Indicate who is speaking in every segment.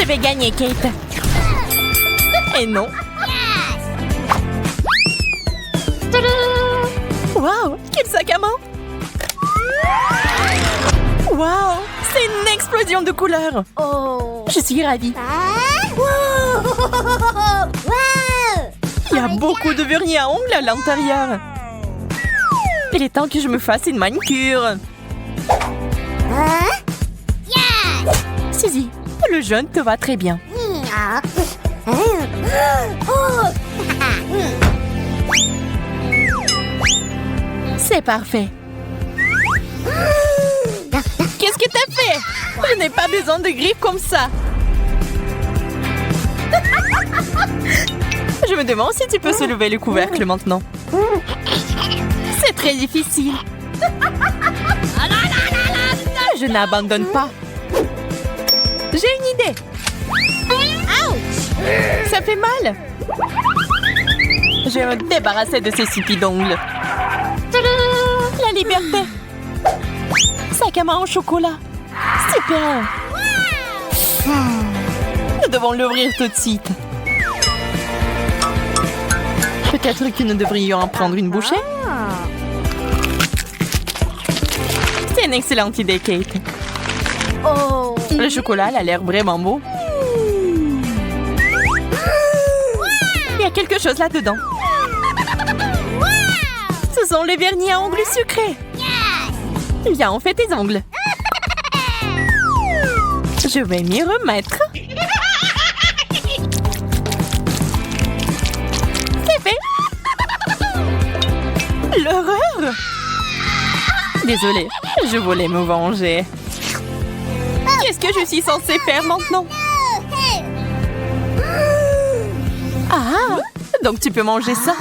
Speaker 1: Je vais gagner, Kate. Et non. Wow, quel sac à main! Wow, c'est une explosion de couleurs!
Speaker 2: Oh.
Speaker 1: Je suis ravie.
Speaker 2: Wow.
Speaker 1: Il y a beaucoup de vernis à ongles à l'intérieur. Il est temps que je me fasse une manicure. Suzy, le jaune te va très bien. C'est parfait. Qu'est-ce que t'as fait? Je n'ai pas besoin de griffes comme ça. Je me demande si tu peux soulever le couvercle maintenant. C'est très difficile. Je n'abandonne pas. J'ai une idée. Ça fait mal. Je vais me débarrasser de ces sipis d'ongles. La liberté. Sac à main en chocolat. Super. Nous devons l'ouvrir tout de suite. Peut-être que nous devrions en prendre une bouchée. C'est une excellente idée, Kate.
Speaker 2: Oh.
Speaker 1: Le chocolat a l'air vraiment beau. Il y a quelque chose là-dedans. Ce sont les vernis à ongles sucrés. Viens, on fait tes ongles. Je vais m'y remettre. C'est fait. L'horreur. Désolée, je voulais me venger. Qu'est-ce que je suis censée faire maintenant? Ah, donc tu peux manger ça.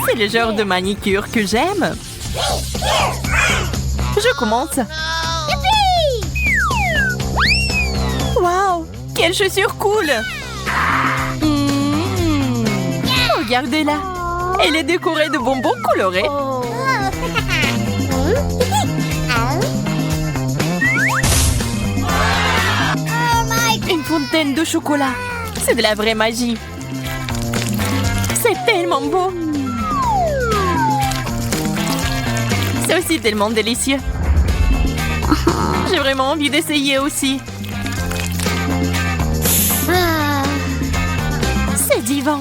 Speaker 1: C'est le genre de manicure que j'aime. Je commence. Wow, quelle chaussure cool. Regardez-la. Elle est décorée de bonbons colorés. Une fontaine de chocolat. C'est de la vraie magie. C'est tellement beau. C'est aussi tellement délicieux. J'ai vraiment envie d'essayer aussi. C'est divin.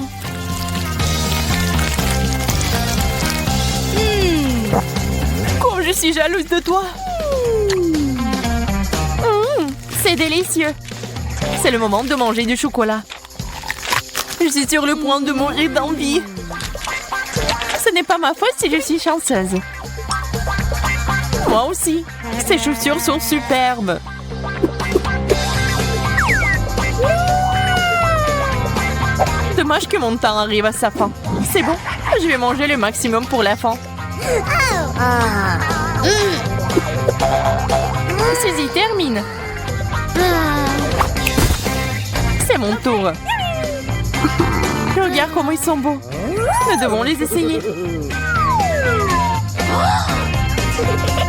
Speaker 1: Comme je suis jalouse de toi. C'est délicieux. C'est le moment de manger du chocolat. Je suis sur le point de mourir d'envie. Ce n'est pas ma faute si je suis chanceuse. Moi aussi. Ces chaussures sont superbes. Dommage que mon temps arrive à sa fin. C'est bon, je vais manger le maximum pour la fin. Suzy, termine. C'est mon tour. Regarde comment ils sont beaux. Nous devons les essayer.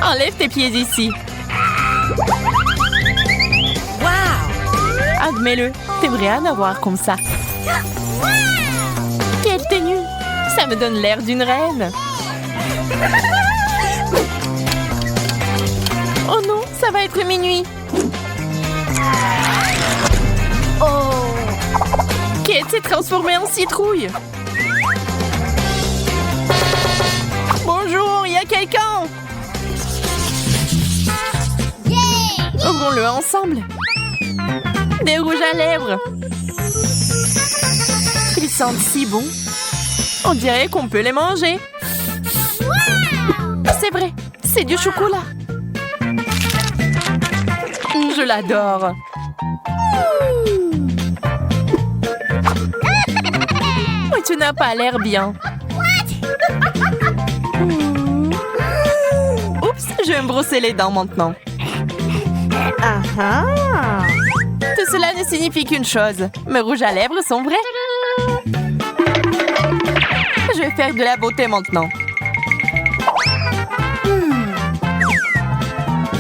Speaker 1: Enlève tes pieds ici. Wow! Admets-le, t'aimerais en avoir comme ça. Quelle tenue! Ça me donne l'air d'une reine. Oh non, ça va être minuit.
Speaker 2: Oh.
Speaker 1: Kate s'est transformée en citrouille. Bonjour, il y a quelqu'un? Ouvrons-le ensemble. Des rouges à lèvres. Ils sentent si bon. On dirait qu'on peut les manger. C'est vrai, c'est du chocolat. Je l'adore. Mais tu n'as pas l'air bien. Oups, je vais me brosser les dents maintenant. Tout cela ne signifie qu'une chose. Mes rouges à lèvres sont vrais. Je vais faire de la beauté maintenant.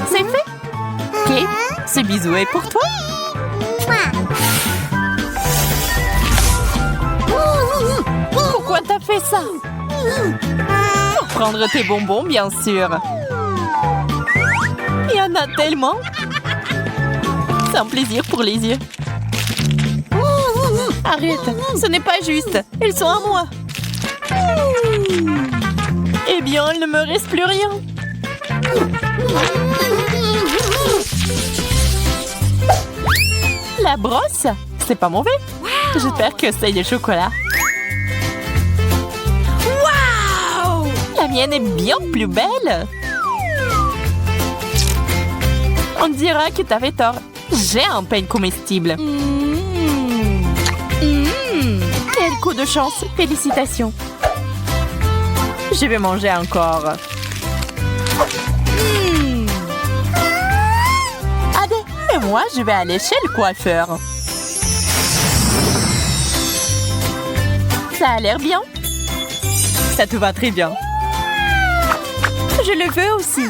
Speaker 1: C'est fait. Kate, bisou est pour toi. Pourquoi t'as fait ça? Pour prendre tes bonbons, bien sûr. Il y en a tellement. C'est un plaisir pour les yeux. Arrête, ce n'est pas juste. Ils sont à moi. Eh bien, il ne me reste plus rien. La brosse? C'est pas mauvais. J'espère que c'est du chocolat. Wow! La mienne est bien plus belle. On dira que t'avais tort. J'ai un pain comestible. Quel coup de chance. Félicitations. Je vais manger encore. Allez, et moi, je vais aller chez le coiffeur. Ça a l'air bien. Ça te va très bien. Je le veux aussi.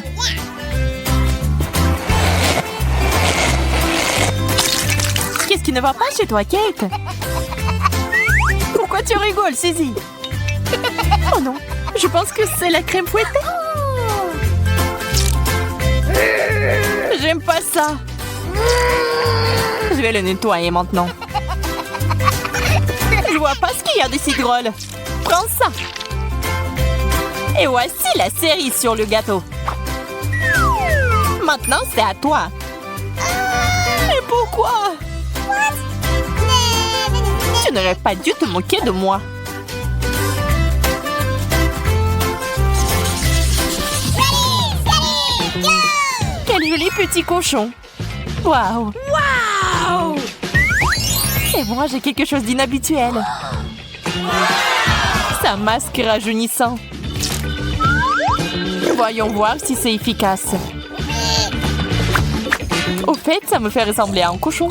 Speaker 1: Qu'est-ce qui ne va pas chez toi, Kate? Pourquoi tu rigoles, Suzy? Oh non, je pense que c'est la crème fouettée. J'aime pas ça. Je vais le nettoyer maintenant. Je vois pas ce qu'il y a de si drôle. Prends ça. Et voici la cerise sur le gâteau. Maintenant, c'est à toi. Mais pourquoi? Tu n'aurais pas dû te moquer de moi. Quel joli petit cochon. Waouh. Waouh. Et moi, j'ai quelque chose d'inhabituel. C'est un masque rajeunissant. Voyons voir si c'est efficace. Au fait, ça me fait ressembler à un cochon.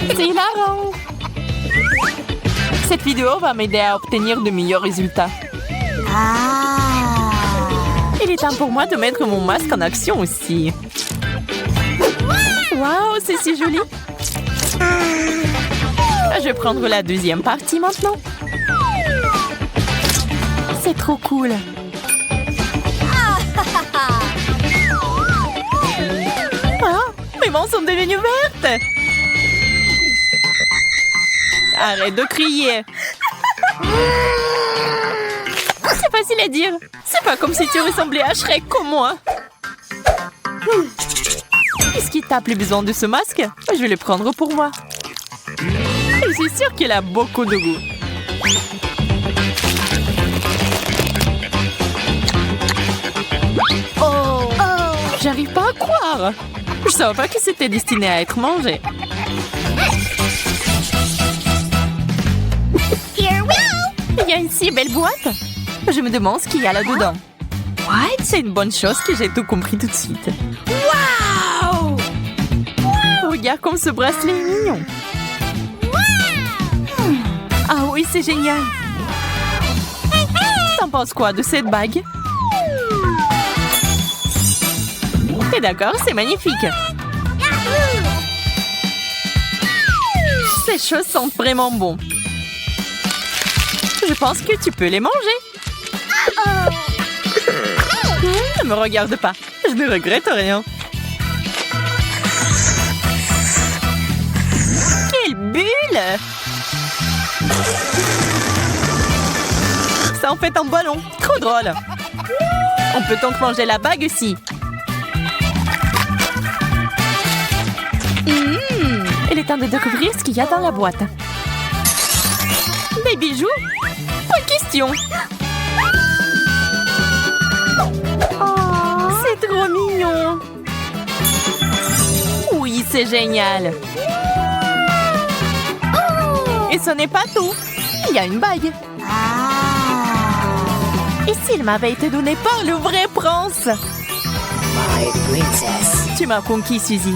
Speaker 1: C'est hilarant. Cette vidéo va m'aider à obtenir de meilleurs résultats. Il est temps pour moi de mettre mon masque en action aussi. Waouh, c'est si joli. Je vais prendre la deuxième partie maintenant. C'est trop cool. Ah, mes mains sont devenues vertes. Arrête de crier. C'est facile à dire. C'est pas comme si tu ressemblais à Shrek comme moi. Est-ce qu'il t'a plus besoin de ce masque? Je vais le prendre pour moi. Je suis sûre qu'il a beaucoup de goût. Oh! J'arrive pas à croire. Je savais pas que c'était destiné à être mangé. Il y a une si belle boîte. Je me demande ce qu'il y a là-dedans. What? C'est une bonne chose que j'ai tout compris tout de suite. Wow! Regarde comme ce bracelet est mignon. Ah oui, c'est génial. T'en penses quoi de cette bague? T'es d'accord, c'est magnifique. Ces choses sentent vraiment bon. Je pense que tu peux les manger. Ne me regarde pas. Je ne regrette rien. Quelle bulle! Ça en fait un ballon. Trop drôle. On peut donc manger la bague aussi. Il est temps de découvrir ce qu'il y a dans la boîte. Des bijoux? Pas question. C'est trop mignon. Oui, c'est génial. Et ce n'est pas tout. Il y a une bague. Et s'il m'avait été donné par le vrai prince? Tu m'as conquis, Suzy.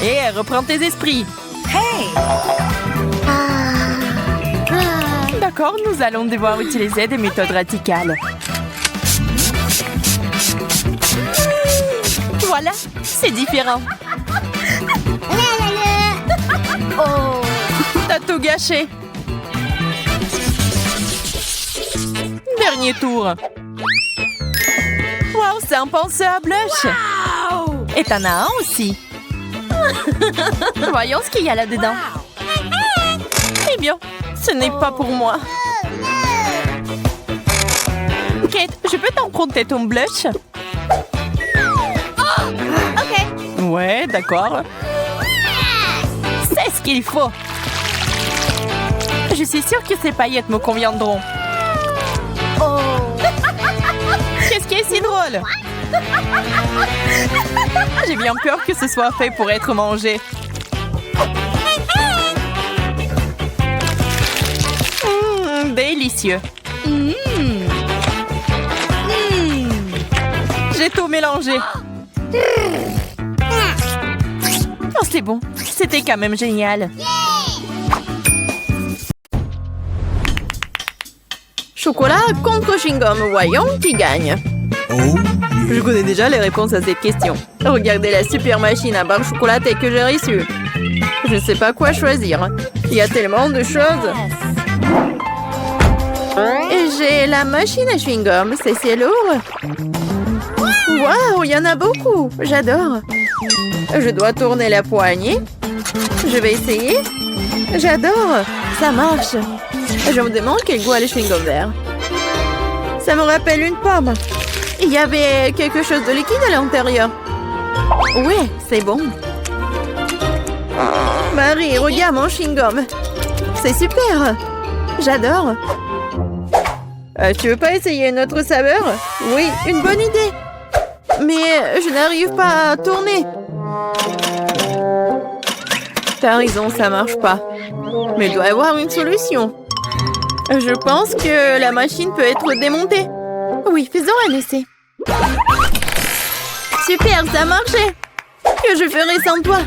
Speaker 1: Et reprends tes esprits. Hey! D'accord, nous allons devoir utiliser des méthodes radicales. Voilà, c'est différent.
Speaker 2: Oh.
Speaker 1: T'as tout gâché. Dernier tour. Wow, c'est un penseur à blush.
Speaker 2: Wow.
Speaker 1: Et t'en as un aussi. Voyons ce qu'il y a là-dedans. Eh bien, ce n'est pas pour moi. Kate, je peux t'emprunter ton blush?
Speaker 2: OK.
Speaker 1: Ouais, d'accord. C'est ce qu'il faut. Je suis sûre que ces paillettes me conviendront.
Speaker 2: Oh.
Speaker 1: Qu'est-ce qui est si drôle? J'ai bien peur que ce soit fait pour être mangé. Délicieux. J'ai tout mélangé. Oh, c'est bon. C'était quand même génial. Chocolat contre chewing-gum. Voyons qui gagne. Je connais déjà les réponses à cette question. Regardez la super machine à barre chocolatée que j'ai reçue. Je ne sais pas quoi choisir. Il y a tellement de choses. Et j'ai la machine à chewing-gum. C'est lourd. Waouh, il y en a beaucoup. J'adore. Je dois tourner la poignée. Je vais essayer. J'adore. Ça marche. Je me demande quel goût a le chewing-gum vert. Ça me rappelle une pomme. Il y avait quelque chose de liquide à l'intérieur. Ouais, c'est bon. Marie, regarde mon chewing-gum. C'est super. J'adore. Tu veux pas essayer une autre saveur? Oui, une bonne idée. Mais je n'arrive pas à tourner. T'as raison, ça marche pas. Mais il doit y avoir une solution. Je pense que la machine peut être démontée. Oui, faisons un essai. Super, ça a marché. Que je ferai sans toi?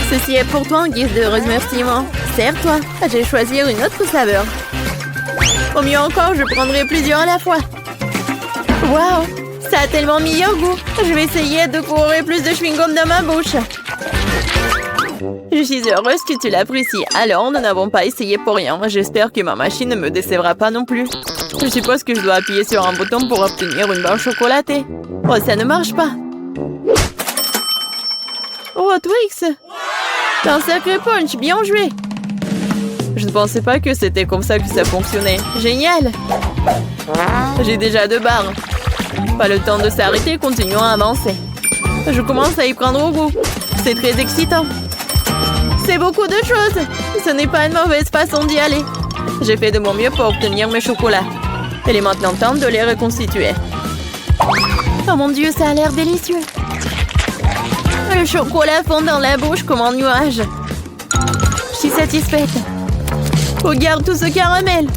Speaker 1: Ceci est pour toi en guise de remerciement. Serre-toi. Je vais choisir une autre saveur. Au mieux encore, je prendrai plusieurs à la fois. Waouh, ça a tellement mis au goût. Je vais essayer de courir plus de chewing-gum dans ma bouche. Je suis heureuse que tu l'apprécies. Alors, nous n'avons pas essayé pour rien. J'espère que ma machine ne me décevra pas non plus. Je suppose que je dois appuyer sur un bouton pour obtenir une barre chocolatée. Oh, ça ne marche pas. Oh, Twix! T'as un sacré punch, bien joué! Je ne pensais pas que c'était comme ça que ça fonctionnait. Génial! J'ai déjà 2 barres. Pas le temps de s'arrêter, continuons à avancer. Je commence à y prendre au goût. C'est très excitant. C'est beaucoup de choses. Ce n'est pas une mauvaise façon d'y aller. J'ai fait de mon mieux pour obtenir mes chocolats. Il est maintenant temps de les reconstituer. Oh mon Dieu, ça a l'air délicieux. Le chocolat fond dans la bouche comme un nuage. Je suis satisfaite. Regarde tout ce caramel.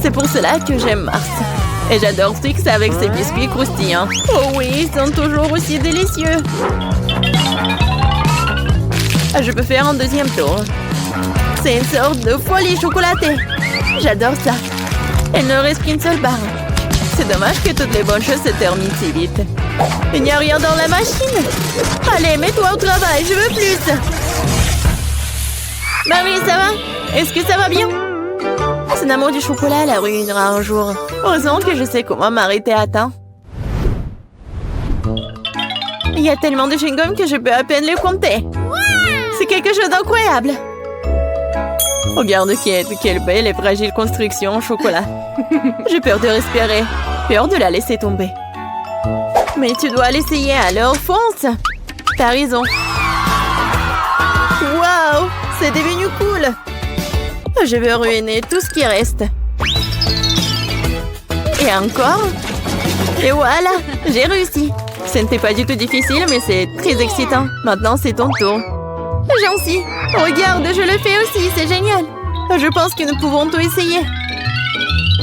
Speaker 1: C'est pour cela que j'aime Mars. Et j'adore Twix avec ses biscuits croustillants. Oh oui, ils sont toujours aussi délicieux. Je peux faire un deuxième tour. C'est une sorte de folie chocolatée. J'adore ça. Il ne reste qu'une seule barre. C'est dommage que toutes les bonnes choses se terminent si vite. Il n'y a rien dans la machine. Allez, mets-toi au travail, je veux plus. Marie, ça va? Est-ce que ça va bien? Son amour du chocolat la ruinera un jour. Heureusement que je sais comment m'arrêter à temps. Il y a tellement de chewing-gum que je peux à peine les compter. C'est quelque chose d'incroyable. Regarde quelle belle et fragile construction en chocolat. J'ai peur de respirer. Peur de la laisser tomber. Mais tu dois l'essayer, alors fonce. T'as raison. Waouh, c'est devenu cool. Je vais ruiner tout ce qui reste. Et encore. Et voilà, j'ai réussi. Ce n'était pas du tout difficile, mais c'est très excitant. Maintenant, c'est ton tour. Gentil. Regarde, je le fais aussi, c'est génial. Je pense que nous pouvons tout essayer.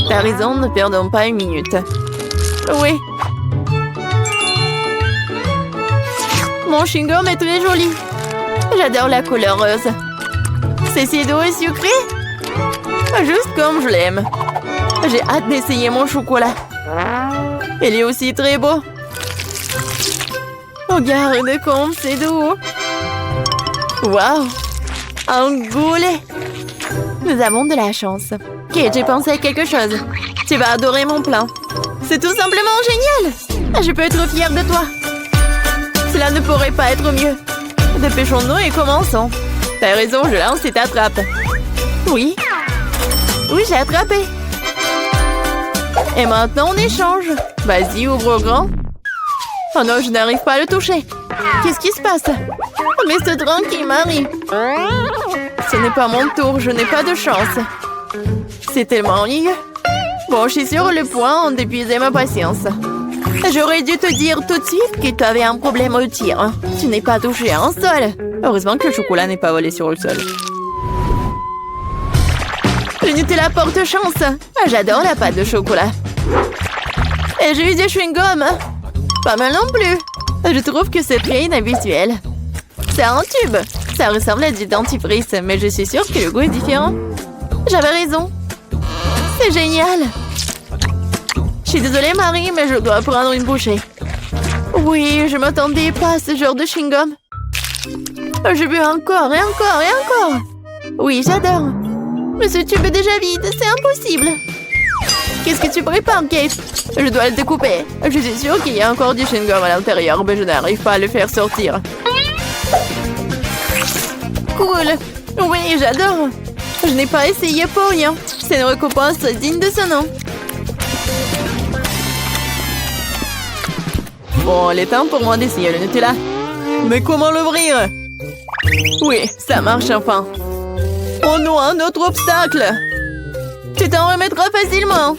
Speaker 1: T'as raison, ne perdons pas une minute. Oui. Mon chewing-gum est très joli. J'adore la couleur rose. C'est si doux et sucré. Juste comme je l'aime. J'ai hâte d'essayer mon chocolat. Il est aussi très beau. Regarde comme c'est doux. Waouh! Un goulet! Nous avons de la chance. Ok, j'ai pensé à quelque chose. Tu vas adorer mon plan. C'est tout simplement génial! Je peux être fière de toi. Cela ne pourrait pas être mieux. Dépêchons-nous et commençons. T'as raison, je lance et t'attrape. Oui. Oui, j'ai attrapé. Et maintenant, on échange. Vas-y, ouvre grand. Oh non, je n'arrive pas à le toucher. Qu'est-ce qui se passe? Mais ce tranquille, Marie. Ce n'est pas mon tour, je n'ai pas de chance. C'est tellement ennuyeux. Bon, je suis sur le point d'épuiser ma patience. J'aurais dû te dire tout de suite que tu avais un problème au tir. Tu n'es pas touché à un sol. Heureusement que le chocolat n'est pas volé sur le sol. Le Nutella porte chance. J'adore la pâte de chocolat. Et j'ai eu des chewing-gums. Pas mal non plus. Je trouve que c'est très inhabituel. C'est un tube. Ça ressemble à du dentifrice, mais je suis sûre que le goût est différent. J'avais raison. C'est génial. Je suis désolée, Marie, mais je dois prendre une bouchée. Oui, je m'attendais pas à ce genre de chewing-gum. J'ai bu encore et encore et encore. Oui, j'adore. Mais ce tube est déjà vide, c'est impossible. Qu'est-ce que tu prépares, Kate? Je dois le découper. Je suis sûre qu'il y a encore du chewing-gum à l'intérieur, mais je n'arrive pas à le faire sortir. Cool. Oui, j'adore. Je n'ai pas essayé pour rien. C'est une récompense digne de ce nom. Bon, il est temps pour moi d'essayer le Nutella. Mais comment l'ouvrir? Oui, ça marche enfin. Oh non, un autre obstacle. Tu t'en remettras facilement.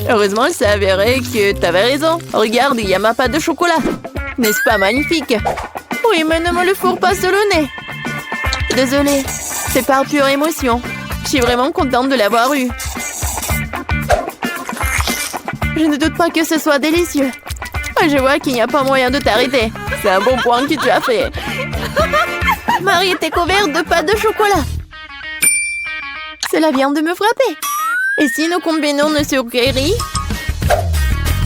Speaker 1: Heureusement, il s'est avéré que tu avais raison. Regarde, il y a ma pâte de chocolat. N'est-ce pas magnifique? Oui, mais ne me le fourre pas sur le nez. Désolée, c'est par pure émotion. Je suis vraiment contente de l'avoir eu. Je ne doute pas que ce soit délicieux. Je vois qu'il n'y a pas moyen de t'arrêter. C'est un bon point que tu as fait. Marie était couverte de pâte de chocolat. Cela vient de me frapper. Et si nous combinons nos sucreries?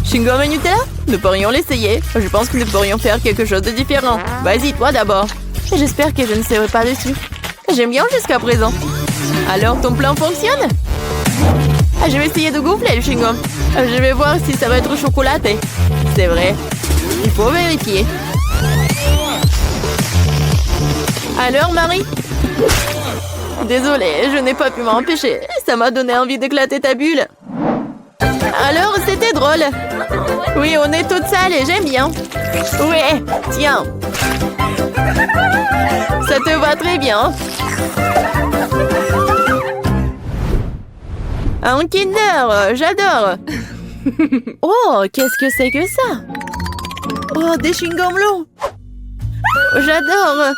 Speaker 1: Chewing-gum et Nutella? Nous pourrions l'essayer. Je pense que nous pourrions faire quelque chose de différent. Vas-y, toi d'abord. J'espère que je ne serai pas dessus. J'aime bien jusqu'à présent. Alors, ton plan fonctionne? Je vais essayer de gonfler le chewing-gum. Je vais voir si ça va être chocolaté. C'est vrai. Il faut vérifier. Alors, Marie? Désolée, je n'ai pas pu m'empêcher. Ça m'a donné envie d'éclater ta bulle. Alors, c'était drôle. Oui, on est toutes sales et j'aime bien. Ouais, tiens. Ça te va très bien. Un Kinder, j'adore. Oh, qu'est-ce que c'est que ça? Oh, des chewing-gums longs. J'adore.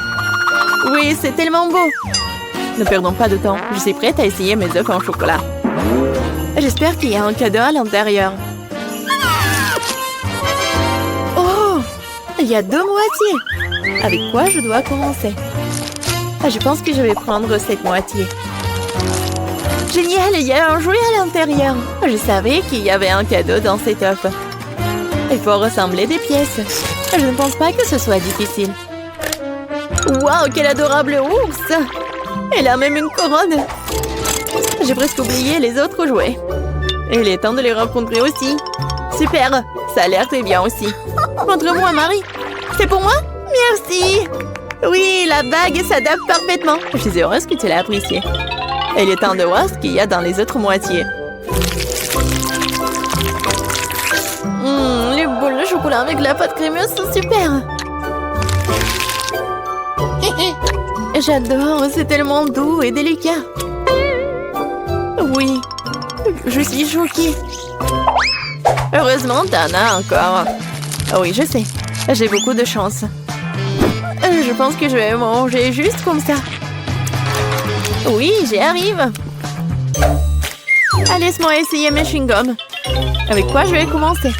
Speaker 1: Oui, c'est tellement beau. Ne perdons pas de temps. Je suis prête à essayer mes œufs en chocolat. J'espère qu'il y a un cadeau à l'intérieur. Oh, il y a 2 moitiés. Avec quoi je dois commencer? Je pense que je vais prendre cette moitié. Génial, il y a un jouet à l'intérieur. Je savais qu'il y avait un cadeau dans cet œuf. Il faut ressembler des pièces. Je ne pense pas que ce soit difficile. Waouh, quel adorable ours! Elle a même une couronne. J'ai presque oublié les autres jouets. Et il est temps de les rencontrer aussi. Super, ça a l'air très bien aussi. Montre-moi, Marie. C'est pour moi? Merci. Oui, la bague s'adapte parfaitement. Je suis heureuse que tu l'as appréciée. Et il est temps de voir ce qu'il y a dans les autres moitiés. Les boules de chocolat avec la pâte crémeuse sont super. J'adore, c'est tellement doux et délicat. Oui, je suis choquée. Heureusement, t'en as encore. Oui, je sais. J'ai beaucoup de chance. Je pense que je vais manger juste comme ça. Oui, j'y arrive. Ah, laisse-moi essayer mes chewing-gums. Avec quoi je vais commencer?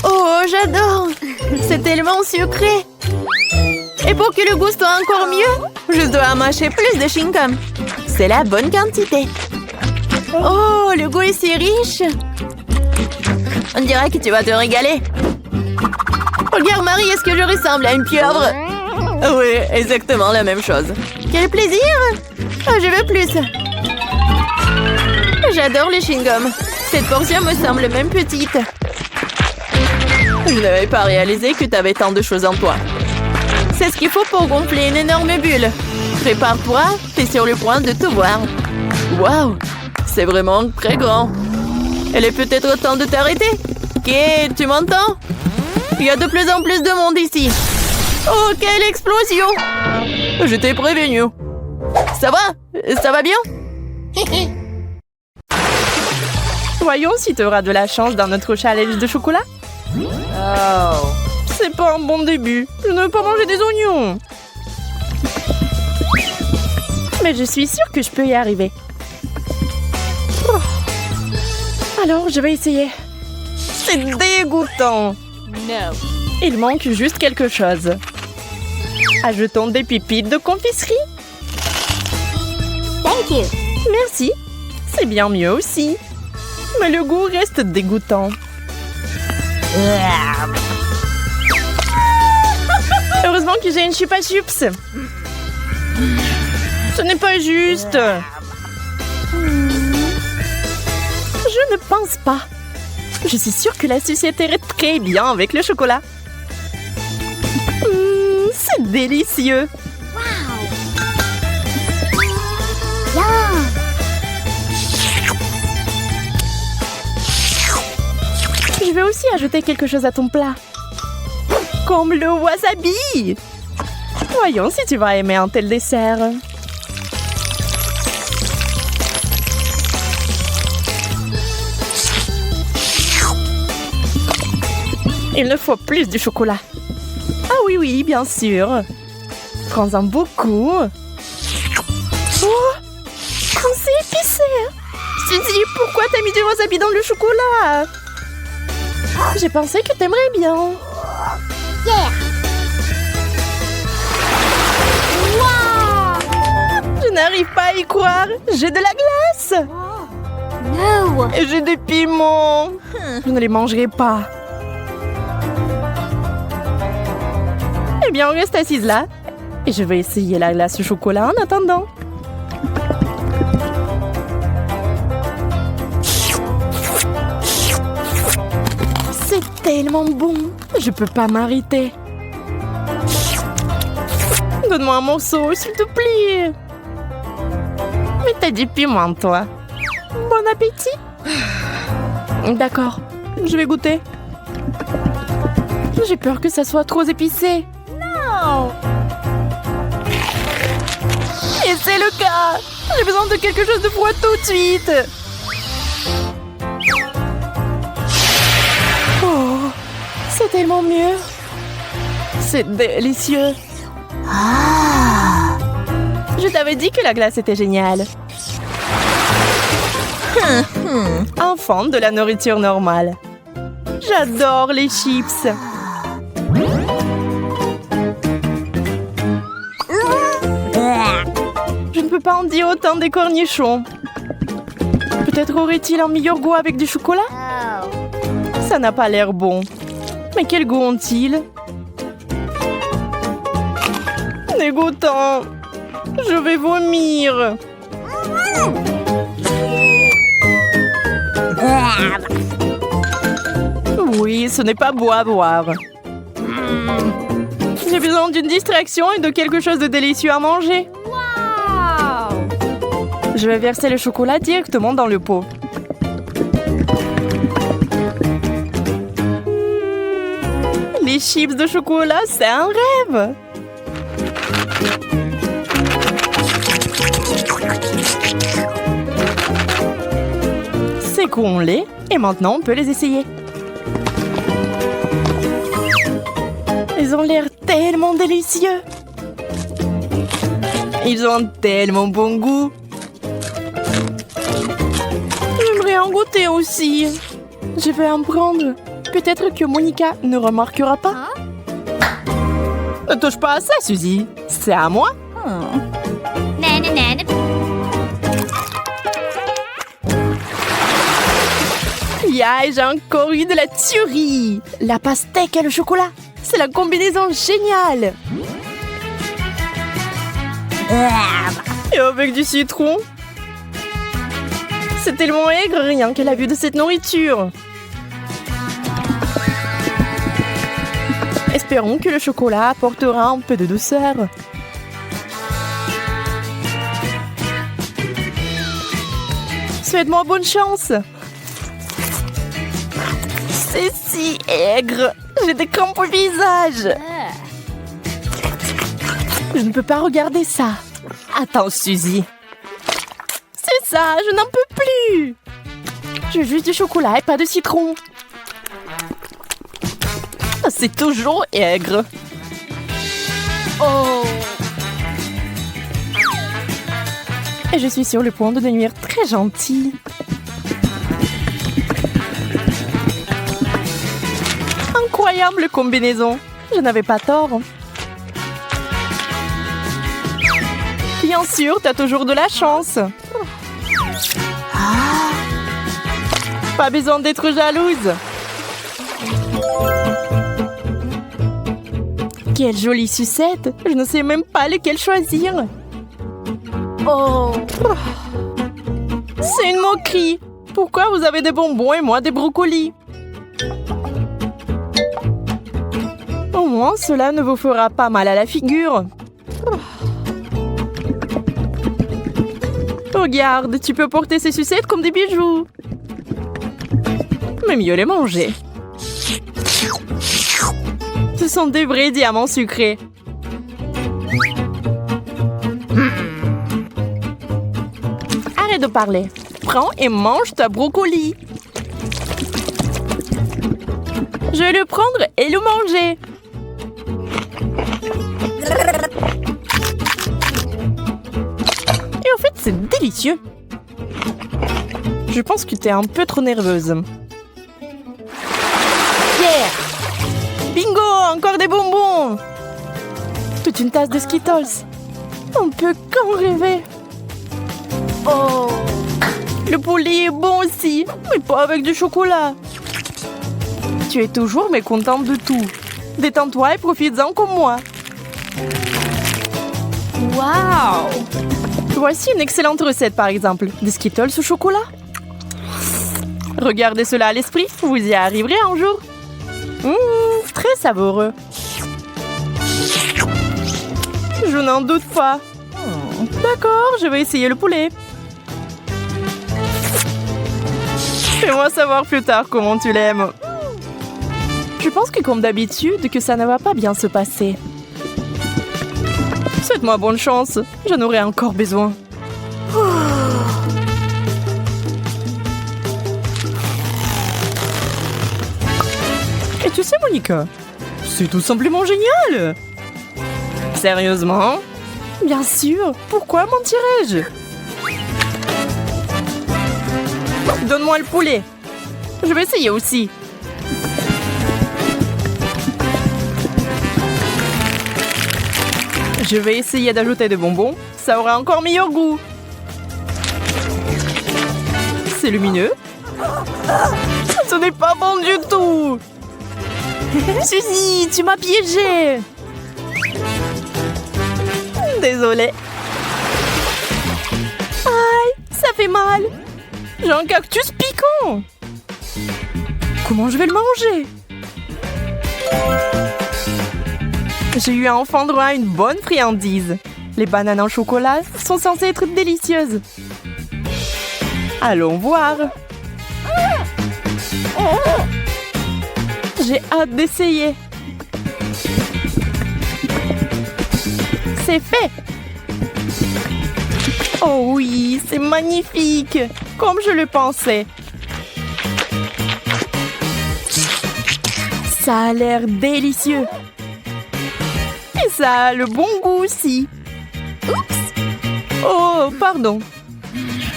Speaker 1: Oh, j'adore! C'est tellement sucré! Et pour que le goût soit encore mieux, je dois mâcher plus de chewing-gum. C'est la bonne quantité. Oh, le goût est si riche! On dirait que tu vas te régaler. Regarde, Marie, est-ce que je ressemble à une pieuvre? Oui, exactement la même chose. Quel plaisir! Oh, je veux plus. J'adore les chewing-gums. Cette portion me semble même petite. Je n'avais pas réalisé que tu avais tant de choses en toi. C'est ce qu'il faut pour gonfler une énorme bulle. Prépare-toi, t'es sur le point de tout voir. Waouh! C'est vraiment très grand. Il est peut-être temps de t'arrêter. Ok, tu m'entends? Il y a de plus en plus de monde ici. Oh, quelle explosion! Je t'ai prévenu. Ça va? Ça va bien? Voyons si tu auras de la chance dans notre challenge de chocolat. Oh. C'est pas un bon début. Je ne veux pas manger des oignons. Mais je suis sûre que je peux y arriver. Oh. Alors, je vais essayer. C'est dégoûtant.
Speaker 2: No.
Speaker 1: Il manque juste quelque chose. Ajoutons des pépites de confiserie.
Speaker 2: Thank you.
Speaker 1: Merci. C'est bien mieux aussi. Mais le goût reste dégoûtant. Heureusement que j'ai une chupa chups. Ce n'est pas juste. Je ne pense pas. Je suis sûre que la sucette irait très bien avec le chocolat. C'est délicieux.
Speaker 2: Yum.
Speaker 1: Je vais aussi ajouter quelque chose à ton plat. Comme le wasabi. Voyons si tu vas aimer un tel dessert. Il ne faut plus de chocolat. Ah oui, oui, bien sûr. Prends-en beaucoup. Oh, c'est épicé. Suzy, pourquoi t'as mis du wasabi dans le chocolat? J'ai pensé que t'aimerais bien.
Speaker 2: Yeah. Wow.
Speaker 1: Je n'arrive pas à y croire. J'ai de la glace.
Speaker 2: No.
Speaker 1: Et j'ai des piments. Je ne les mangerai pas. Eh bien, on reste assise là. Et je vais essayer la glace au chocolat en attendant. C'est tellement bon. Je peux pas m'arrêter. Donne-moi un morceau, s'il te plaît. Mais t'as du piment, toi. Bon appétit. D'accord, je vais goûter. J'ai peur que ça soit trop épicé.
Speaker 2: No.
Speaker 1: Et c'est le cas. J'ai besoin de quelque chose de froid tout de suite. Oh, c'est tellement mieux. C'est délicieux. Je t'avais dit que la glace était géniale. Enfant de la nourriture normale. J'adore les chips. Je ne peux pas en dire autant des cornichons. Peut-être aurait-il un meilleur goût avec du chocolat?
Speaker 2: Oh.
Speaker 1: Ça n'a pas l'air bon. Mais quel goût ont-ils? Dégoûtant. Je vais vomir. Oui, ce n'est pas beau à voir. J'ai besoin d'une distraction et de quelque chose de délicieux à manger.
Speaker 2: Wow.
Speaker 1: Je vais verser le chocolat directement dans le pot. Les chips de chocolat, c'est un rêve. Secouons-les et maintenant on peut les essayer. Ils ont l'air tellement délicieux. Ils ont un tellement bon goût. J'aimerais en goûter aussi. Je vais en prendre. Peut-être que Monica ne remarquera pas. Ne touche pas à ça, Suzy. C'est à moi.
Speaker 2: Nana, nana.
Speaker 1: Aïe aïe, j'ai encore eu de la tuerie. La pastèque et le chocolat, c'est la combinaison géniale. Et avec du citron. C'est tellement aigre rien qu'à la vue de cette nourriture. Espérons que le chocolat apportera un peu de douceur. Souhaite-moi bonne chance. C'est si aigre. J'ai des crampes au visage. Je ne peux pas regarder ça. Attends, Suzy. C'est ça, je n'en peux plus. Je veux juste du chocolat et pas de citron. C'est toujours aigre. Oh. Et je suis sur le point de devenir très gentille. Incroyable combinaison. Je n'avais pas tort. Bien sûr, t'as toujours de la chance. Pas besoin d'être jalouse. Quelle jolie sucette. Je ne sais même pas lequel choisir. Oh. C'est une moquerie. Pourquoi vous avez des bonbons et moi des brocolis? Au moins, cela ne vous fera pas mal à la figure. Regarde, tu peux porter ces sucettes comme des bijoux. Mais mieux les manger. Ce sont des vrais diamants sucrés. Arrête de parler. Prends et mange ta brocoli. Je vais le prendre et le manger. Et en fait, c'est délicieux. Je pense que tu es un peu trop nerveuse. Yeah! Bingo! Encore des bonbons! Toute une tasse de Skittles. On peut qu'en rêver. Oh! Le poulet est bon aussi, mais pas avec du chocolat. Tu es toujours mécontente de tout. Détends-toi et profites-en comme moi.
Speaker 2: Wow!
Speaker 1: Voici une excellente recette, par exemple. Des Skittles au chocolat. Regardez cela à l'esprit, vous y arriverez un jour. Très savoureux. Je n'en doute pas. D'accord, je vais essayer le poulet. Fais-moi savoir plus tard comment tu l'aimes. Je pense que comme d'habitude, que ça ne va pas bien se passer. Souhaite-moi bonne chance, j'en aurai encore besoin. Et tu sais, Monica, c'est tout simplement génial. Sérieusement? Bien sûr, pourquoi mentirais-je? Donne-moi le poulet. Je vais essayer aussi. Je vais essayer d'ajouter des bonbons. Ça aura encore meilleur goût. C'est lumineux. Ce n'est pas bon du tout. Suzy, tu m'as piégée. Désolée. Aïe, ça fait mal. J'ai un cactus piquant. Comment je vais le manger? J'ai eu enfin droit à une bonne friandise. Les bananes en chocolat sont censées être délicieuses. Allons voir. J'ai hâte d'essayer. C'est fait. Oh oui, c'est magnifique. Comme je le pensais. Ça a l'air délicieux. Et ça a le bon goût aussi. Oups. Oh, pardon.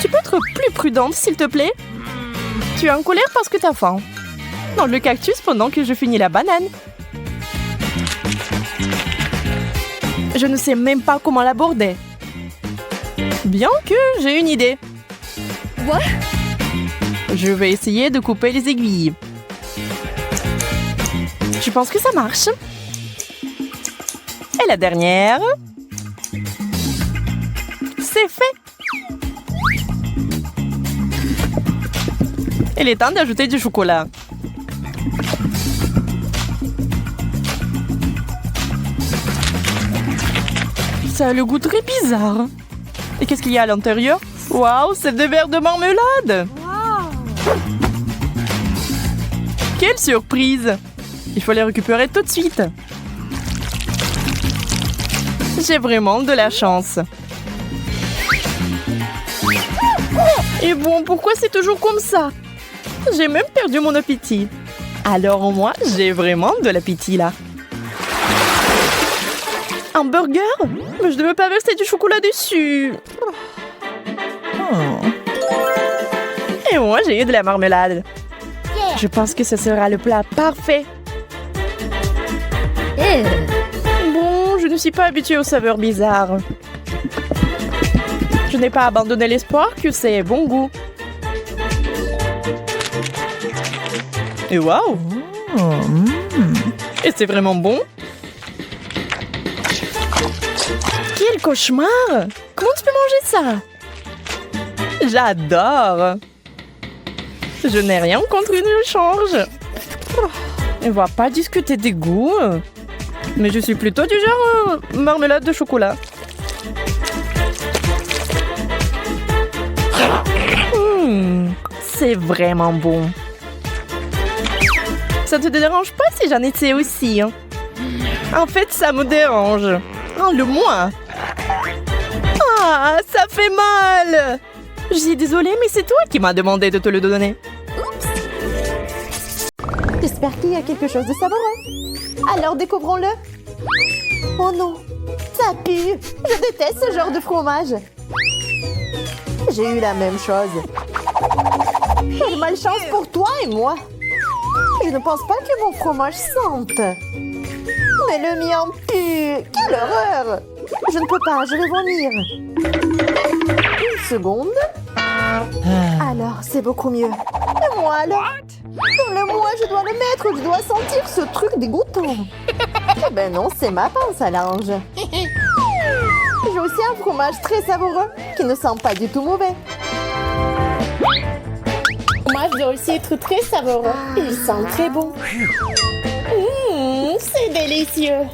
Speaker 1: Tu peux être plus prudente, s'il te plaît? Tu es en colère parce que t'as faim. Dans le cactus pendant que je finis la banane. Je ne sais même pas comment l'aborder. Bien que j'ai une idée.
Speaker 2: What?
Speaker 1: Je vais essayer de couper les aiguilles. Je pense que ça marche. Et la dernière. C'est fait. Il est temps d'ajouter du chocolat. Ça a le goût très bizarre. Et qu'est-ce qu'il y a à l'intérieur? Waouh, c'est des verres de marmelade! Quelle surprise! Il faut les récupérer tout de suite. J'ai vraiment de la chance. Et bon, pourquoi c'est toujours comme ça? J'ai même perdu mon appétit. Alors moi, j'ai vraiment de l'appétit là. Un burger? Mais je ne veux pas verser du chocolat dessus. Et moi, j'ai eu de la marmelade. Je pense que ce sera le plat parfait. Bon, je ne suis pas habituée aux saveurs bizarres. Je n'ai pas abandonné l'espoir que c'est bon goût. Et waouh! Et c'est vraiment bon? Quel cauchemar! Comment tu peux manger ça? J'adore! Je n'ai rien contre une échange. On ne va pas discuter des goûts. Mais je suis plutôt du genre marmelade de chocolat. C'est vraiment bon. Ça te dérange pas si j'en étais aussi? Hein? En fait, ça me dérange. Enlève-moi. Ah, ça fait mal. Je suis désolée, mais c'est toi qui m'as demandé de te le donner. J'espère qu'il y a quelque chose de savoureux. Alors découvrons-le. Oh non, ça pue. Je déteste ce genre de fromage. J'ai eu la même chose. Quelle malchance pour toi et moi. Je ne pense pas que mon fromage sente. Mais le mien pue. Quelle horreur. Je ne peux pas, je vais vomir. Une seconde. Alors, c'est beaucoup mieux. Et moi alors? Donne-le-moi, je dois le mettre, je dois sentir ce truc dégoûtant. Eh ben non, c'est ma pince à linge. J'ai aussi un fromage très savoureux qui ne sent pas du tout mauvais. Moi, je dois aussi être très savoureux. Il sent très bon. C'est délicieux.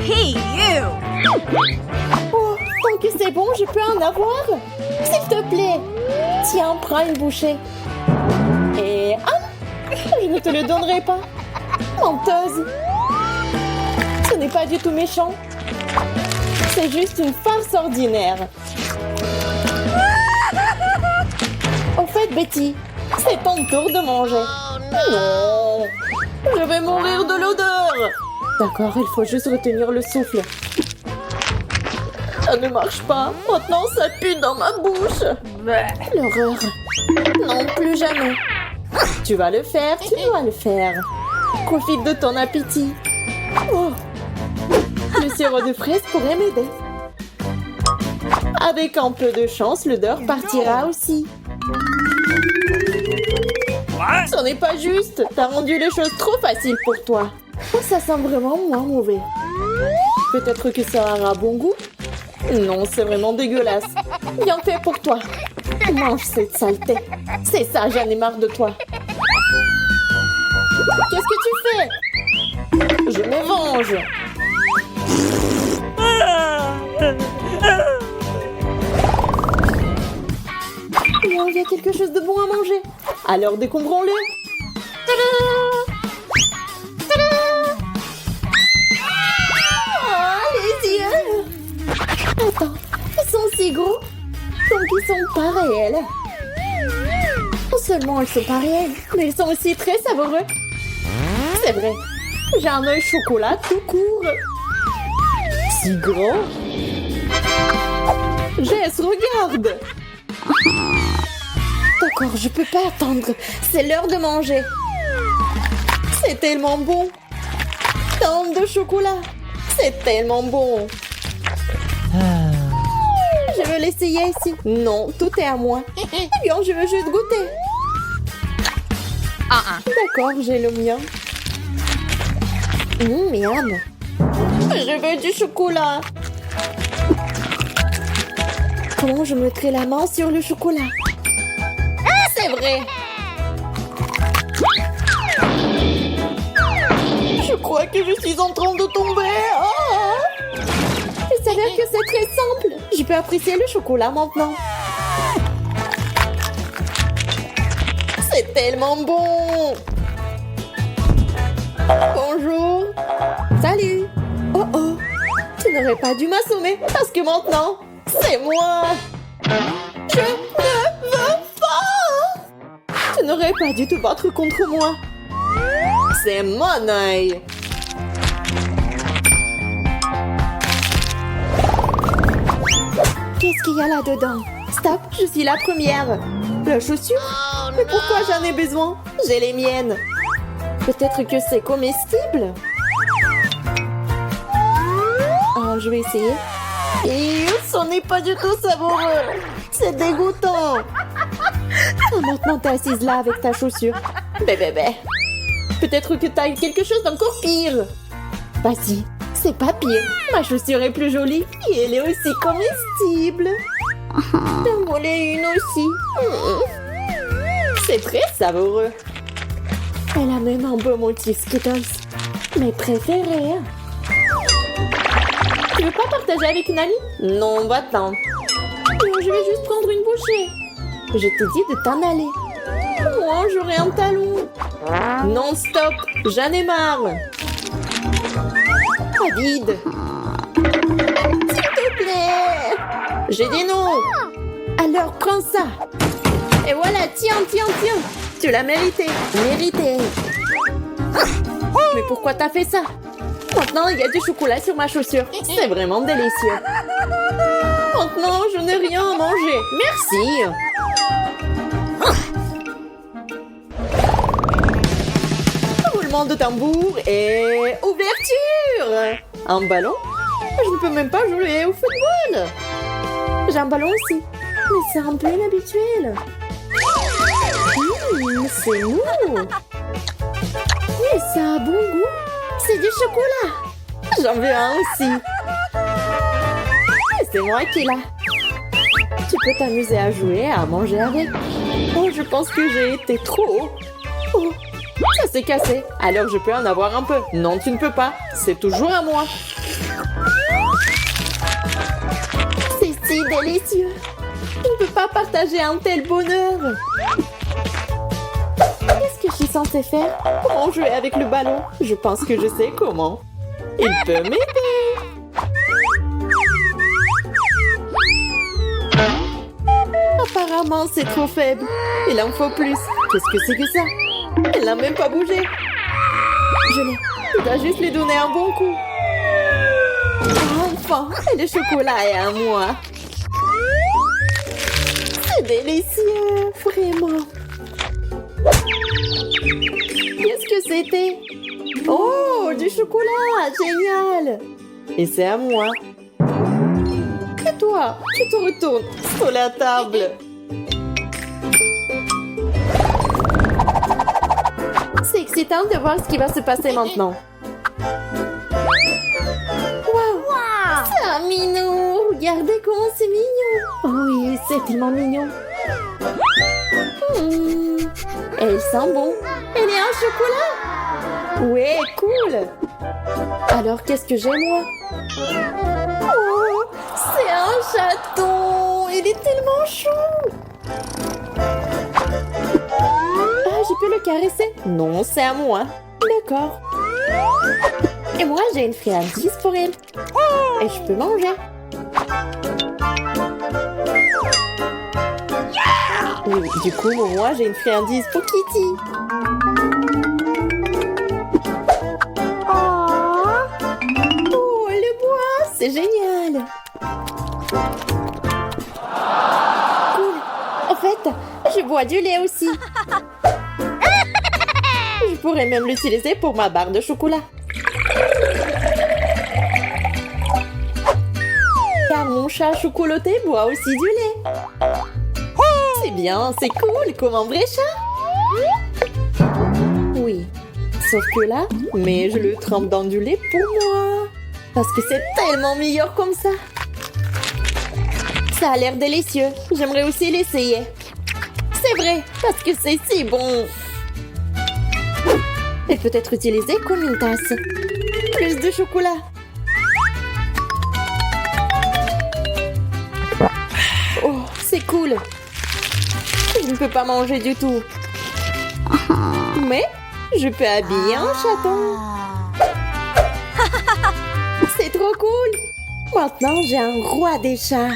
Speaker 2: Hey, you!
Speaker 1: Oh, tant que c'est bon, je peux en avoir? S'il te plaît. Tiens, prends une bouchée. Et... Ah! Je ne te le donnerai pas. Menteuse. Ce n'est pas du tout méchant. C'est juste une farce ordinaire. Au fait, Betty, c'est ton tour de manger. Non! Je vais mourir de l'odeur. D'accord, il faut juste retenir le souffle. Ça ne marche pas. Maintenant, ça pue dans ma bouche. L'horreur. Non, plus jamais. Tu vas le faire, tu dois le faire. Profite de ton appétit. Oh. Le sirop de fraise pourrait m'aider. Avec un peu de chance, l'odeur partira aussi. Ce n'est pas juste. T'as rendu les choses trop faciles pour toi. Oh, ça sent vraiment moins mauvais. Peut-être que ça aura bon goût? Non, c'est vraiment dégueulasse. Bien fait pour toi. Mange cette saleté. C'est ça, j'en ai marre de toi. Qu'est-ce que tu fais? Je me venge. Il y a quelque chose de bon à manger. Alors découvrons-le. Oh, les yeux. Attends, ils sont si gros. Donc ils sont pas réels. Non seulement ils sont pas réels, mais ils sont aussi très savoureux. C'est vrai, j'ai un œil chocolat tout court. Si grand. Jess, regarde. D'accord, je peux pas attendre. C'est l'heure de manger. C'est tellement bon. Tant de chocolat. C'est tellement bon. Je veux l'essayer.
Speaker 3: gaspiller ici. Non, tout est à moi. Eh bien, je veux juste goûter. D'accord, j'ai le mien. Miam. Je veux du chocolat. Comment je mettrai la main sur le chocolat? C'est vrai. Je crois que je suis en train de tomber. Oh! Il s'avère que c'est très simple. Je peux apprécier le chocolat maintenant. C'est tellement bon. Bonjour. Salut. Oh oh. Tu n'aurais pas dû m'assommer parce que maintenant, c'est moi. Je ne veux pas. Tu n'aurais pas dû te battre contre moi. C'est mon œil. Qu'est-ce qu'il y a là-dedans? Stop, je suis la première. La chaussure? Mais pourquoi j'en ai besoin? J'ai les miennes. Peut-être que c'est comestible? Oh, je vais essayer. Et ce n'est pas du tout savoureux. C'est dégoûtant. Oh, maintenant, t'es assise là avec ta chaussure. Bébé. Peut-être que t'as eu quelque chose d'encore pire. Vas-y, c'est pas pire. Ma chaussure est plus jolie et elle est aussi comestible. J'en voulais une aussi. C'est très savoureux. Elle a même un beau motif Skittles. Mes préférés. Tu veux pas partager avec une amie? Non, va-t'en. Je vais juste prendre une bouchée. Je t'ai dit de t'en aller. Moi, j'aurai un talon. Non, stop. J'en ai marre. David. S'il te plaît. J'ai dit non. Alors, prends ça. Et voilà, tiens. Tu l'as mérité. Mais pourquoi t'as fait ça? Maintenant, il y a du chocolat sur ma chaussure. C'est vraiment délicieux. Maintenant, je n'ai rien à manger. Merci. Roulement de tambour et ouverture. Un ballon? Je ne peux même pas jouer au football. J'ai un ballon aussi. Mais c'est un peu inhabituel. C'est mou. Mais ça a bon goût. C'est du chocolat. J'en veux un aussi. C'est moi qui l'ai. Tu peux t'amuser à jouer, à manger avec. Oh, je pense que j'ai été trop haut. Oh, ça s'est cassé. Alors je peux en avoir un peu. Non, tu ne peux pas. C'est toujours à moi. C'est si délicieux. Je ne peux pas partager un tel bonheur. Qu'est-ce que je suis censée faire? Comment jouer avec le ballon? Je pense que je sais comment. Il peut m'aider. Apparemment, c'est trop faible. Il en faut plus. Qu'est-ce que c'est que ça? Elle n'a même pas bougé. Je l'ai. Je dois juste lui donner un bon coup. Enfin, le chocolat est à moi. C'est délicieux, vraiment. Qu'est-ce que c'était? Oh, du chocolat, génial. Et c'est à moi. Et toi, tu te retournes sur la table. C'est excitant de voir ce qui va se passer maintenant. Wow, c'est un minou. Regardez comment c'est mignon. Oh oui, c'est tellement mignon. Elle sent bon. Elle est en chocolat. Ouais, cool. Alors, qu'est-ce que j'ai, moi? Oh, c'est un chaton. Il est tellement chou. Ah, je peux le caresser? Non, c'est à moi. D'accord. Et moi, j'ai une friandise pour elle. Et je peux manger. Oui, du coup, moi, j'ai une friandise pour Kitty. Oh, le bois, c'est génial. Cool. En fait, je bois du lait aussi. Je pourrais même l'utiliser pour ma barre de chocolat. car mon chat chocolaté boit aussi du lait. C'est bien, c'est cool, comme un vrai chat. Oui, sauf que là, mais je le trempe dans du lait pour moi. Parce que c'est tellement meilleur comme ça. Ça a l'air délicieux. J'aimerais aussi l'essayer. C'est vrai, parce que c'est si bon. Elle peut être utilisée comme une tasse. Plus de chocolat. Oh, c'est cool. Je ne peux pas manger du tout. Mais je peux habiller un chaton. C'est trop cool. Maintenant, j'ai un roi des chats.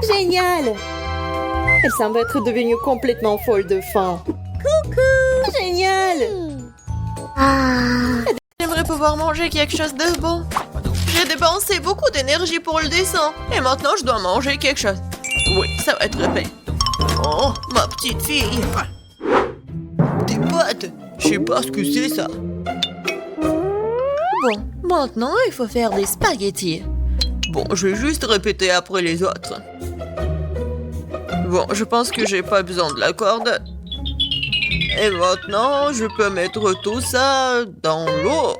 Speaker 3: Génial. Elle semble être devenue complètement folle de faim. Coucou. Génial.
Speaker 1: J'aimerais pouvoir manger quelque chose de bon. J'ai dépensé beaucoup d'énergie pour le dessin. Et maintenant, je dois manger quelque chose. Oui, ça va être fait. Oh, ma petite fille. Des pâtes. Je sais pas ce que c'est, ça. Bon, maintenant, il faut faire des spaghettis. Bon, je vais juste répéter après les autres. Bon, je pense que j'ai pas besoin de la corde. Et maintenant, je peux mettre tout ça dans l'eau.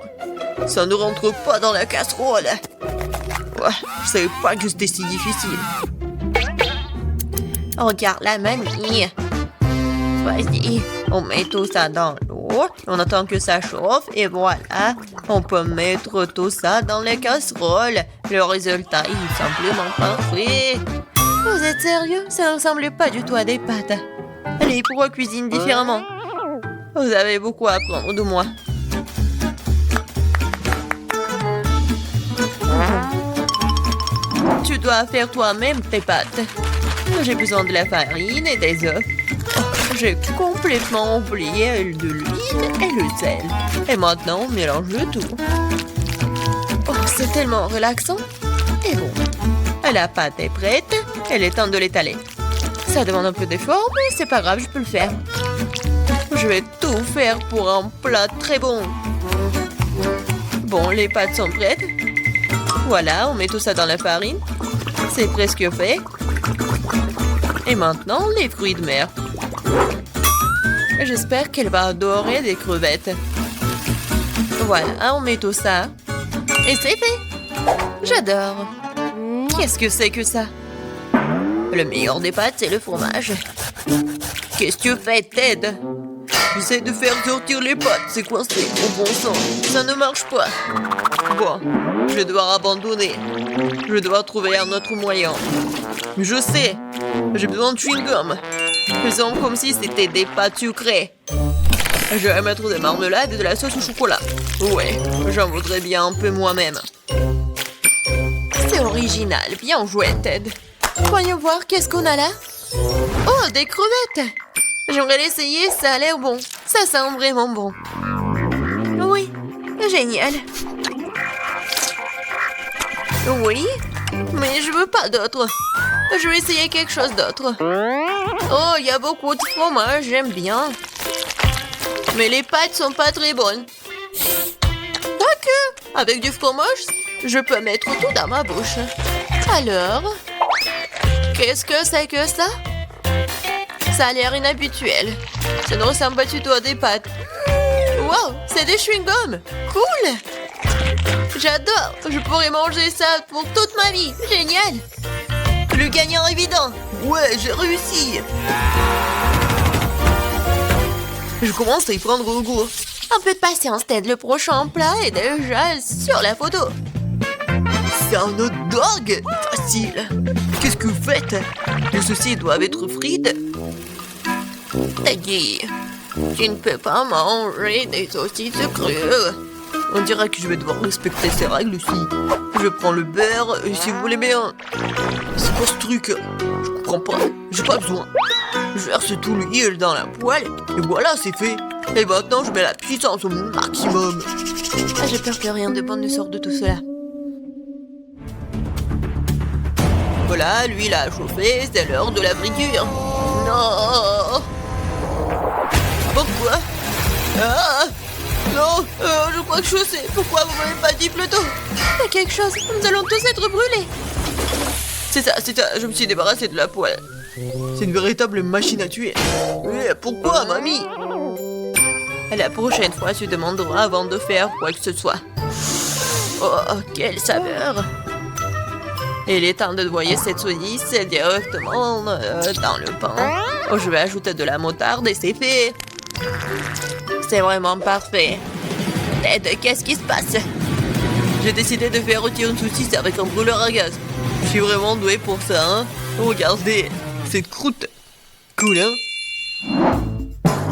Speaker 1: Ça ne rentre pas dans la casserole. Ouais, je savais pas que c'était si difficile. Regarde la mamie. Vas-y, on met tout ça dans l'eau. On attend que ça chauffe et voilà. On peut mettre tout ça dans les casseroles. Le résultat est simplement parfait. Vous êtes sérieux? Ça ne ressemble pas du tout à des pâtes. Allez, pourquoi cuisine différemment? Vous avez beaucoup à apprendre de moi. Tu dois faire toi-même tes pâtes. J'ai besoin de la farine et des œufs. Oh, j'ai complètement oublié de l'huile et le sel. Et maintenant, on mélange le tout. Oh, c'est tellement relaxant. Et bon, la pâte est prête. Il est temps de l'étaler. Ça demande un peu d'effort, mais c'est pas grave, je peux le faire. Je vais tout faire pour un plat très bon. Bon, les pâtes sont prêtes. Voilà, on met tout ça dans la farine. C'est presque fait. Et maintenant, les fruits de mer. J'espère qu'elle va adorer des crevettes. Voilà, on met tout ça. Et c'est fait. J'adore. Qu'est-ce que c'est que ça? Le meilleur des pâtes, c'est le fromage. Qu'est-ce que tu fais, Ted? J'essaie de faire sortir les pâtes, c'est coincé. Au bon sang, ça ne marche pas. Bon, je vais devoir abandonner. Je vais devoir trouver un autre moyen. Je sais, j'ai besoin de chewing-gum. Ils sont comme si c'était des pâtes sucrées. Je vais mettre des marmelades et de la sauce au chocolat. Ouais, j'en voudrais bien un peu moi-même. C'est original, bien joué, Ted. Voyons voir, qu'est-ce qu'on a là? Oh, des crevettes! J'aimerais l'essayer, ça a l'air bon. Ça sent vraiment bon. Oui, génial. Oui, mais je veux pas d'autre. Je vais essayer quelque chose d'autre. Oh, il y a beaucoup de fromage, j'aime bien. Mais les pâtes sont pas très bonnes. Quoique, avec du fromage, je peux mettre tout dans ma bouche. Alors, qu'est-ce que c'est que ça? Ça a l'air inhabituel. Ça ne ressemble pas du tout à des pâtes. Wow, c'est des chewing-gums. Cool. J'adore. Je pourrais manger ça pour toute ma vie. Génial. Le gagnant évident. Ouais, j'ai réussi. Je commence à y prendre goût. Un peu de patience, Ted. Le prochain plat est déjà sur la photo. C'est un hot dog. Facile. Qu'est-ce que vous faites? Les saucisses doivent être frites. Teddy, tu ne peux pas manger des saucisses crues. On dirait que je vais devoir respecter ces règles aussi. Je prends le beurre et si vous voulez bien... C'est quoi ce truc? Je comprends pas. J'ai pas besoin. Je verse tout l'huile dans la poêle et voilà, c'est fait. Et maintenant, je mets la puissance au maximum. Ah, j'ai peur que rien de bon ne sorte de tout cela. Voilà, l'huile a chauffé, c'est l'heure de la friture. Non! Pourquoi? Ah! Non, je crois que je sais. Pourquoi vous m'avez pas dit plus tôt? Il y a quelque chose, nous allons tous être brûlés. C'est ça, je me suis débarrassée de la poêle. C'est une véritable machine à tuer. Mais pourquoi, mamie? La prochaine fois, tu demanderas avant de faire quoi que ce soit. Oh, quelle saveur! Il est temps de noyer cette saucisse directement dans le pain. Oh, je vais ajouter de la moutarde et c'est fait. C'est vraiment parfait. Ted, qu'est-ce qui se passe? J'ai décidé de faire rôtir une saucisse avec un brûleur à gaz. Je suis vraiment douée pour ça, hein? Regardez, cette croûte. Cool, hein?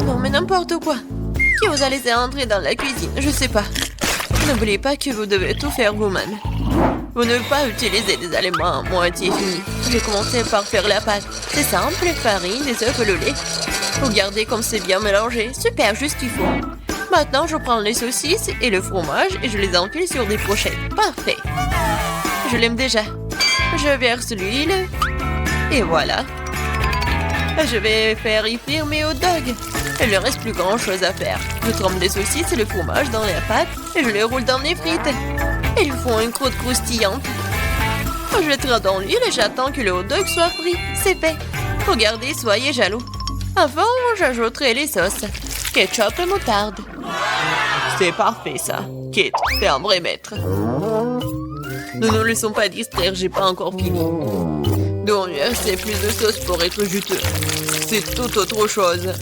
Speaker 1: Non, mais n'importe quoi. Qui vous a laissé entrer dans la cuisine? Je sais pas. N'oubliez pas que vous devez tout faire vous-même. Vous ne devez pas utiliser des aliments à moitié finis. Je vais commencer par faire la pâte. C'est simple, farine, des œufs et le lait. Regardez comme c'est bien mélangé. Super, juste ce qu'il faut. Maintenant, je prends les saucisses et le fromage et je les enfile sur des brochettes. Parfait. Je l'aime déjà. Je verse l'huile. Et voilà. Je vais faire y frire mes hot dogs. Il ne reste plus grand chose à faire. Je trempe les saucisses et le fromage dans la pâte et je les roule dans les frites. Ils font une croûte croustillante. Je jetterai dans l'huile et j'attends que le hot dog soit frit. C'est fait. Regardez, soyez jaloux. Avant, j'ajouterai les sauces. Ketchup et moutarde. C'est parfait, ça. Kate, t'es un vrai maître. Ne nous laissons pas distraire, j'ai pas encore fini. Donc, c'est plus de sauce pour être juteux. C'est tout autre chose.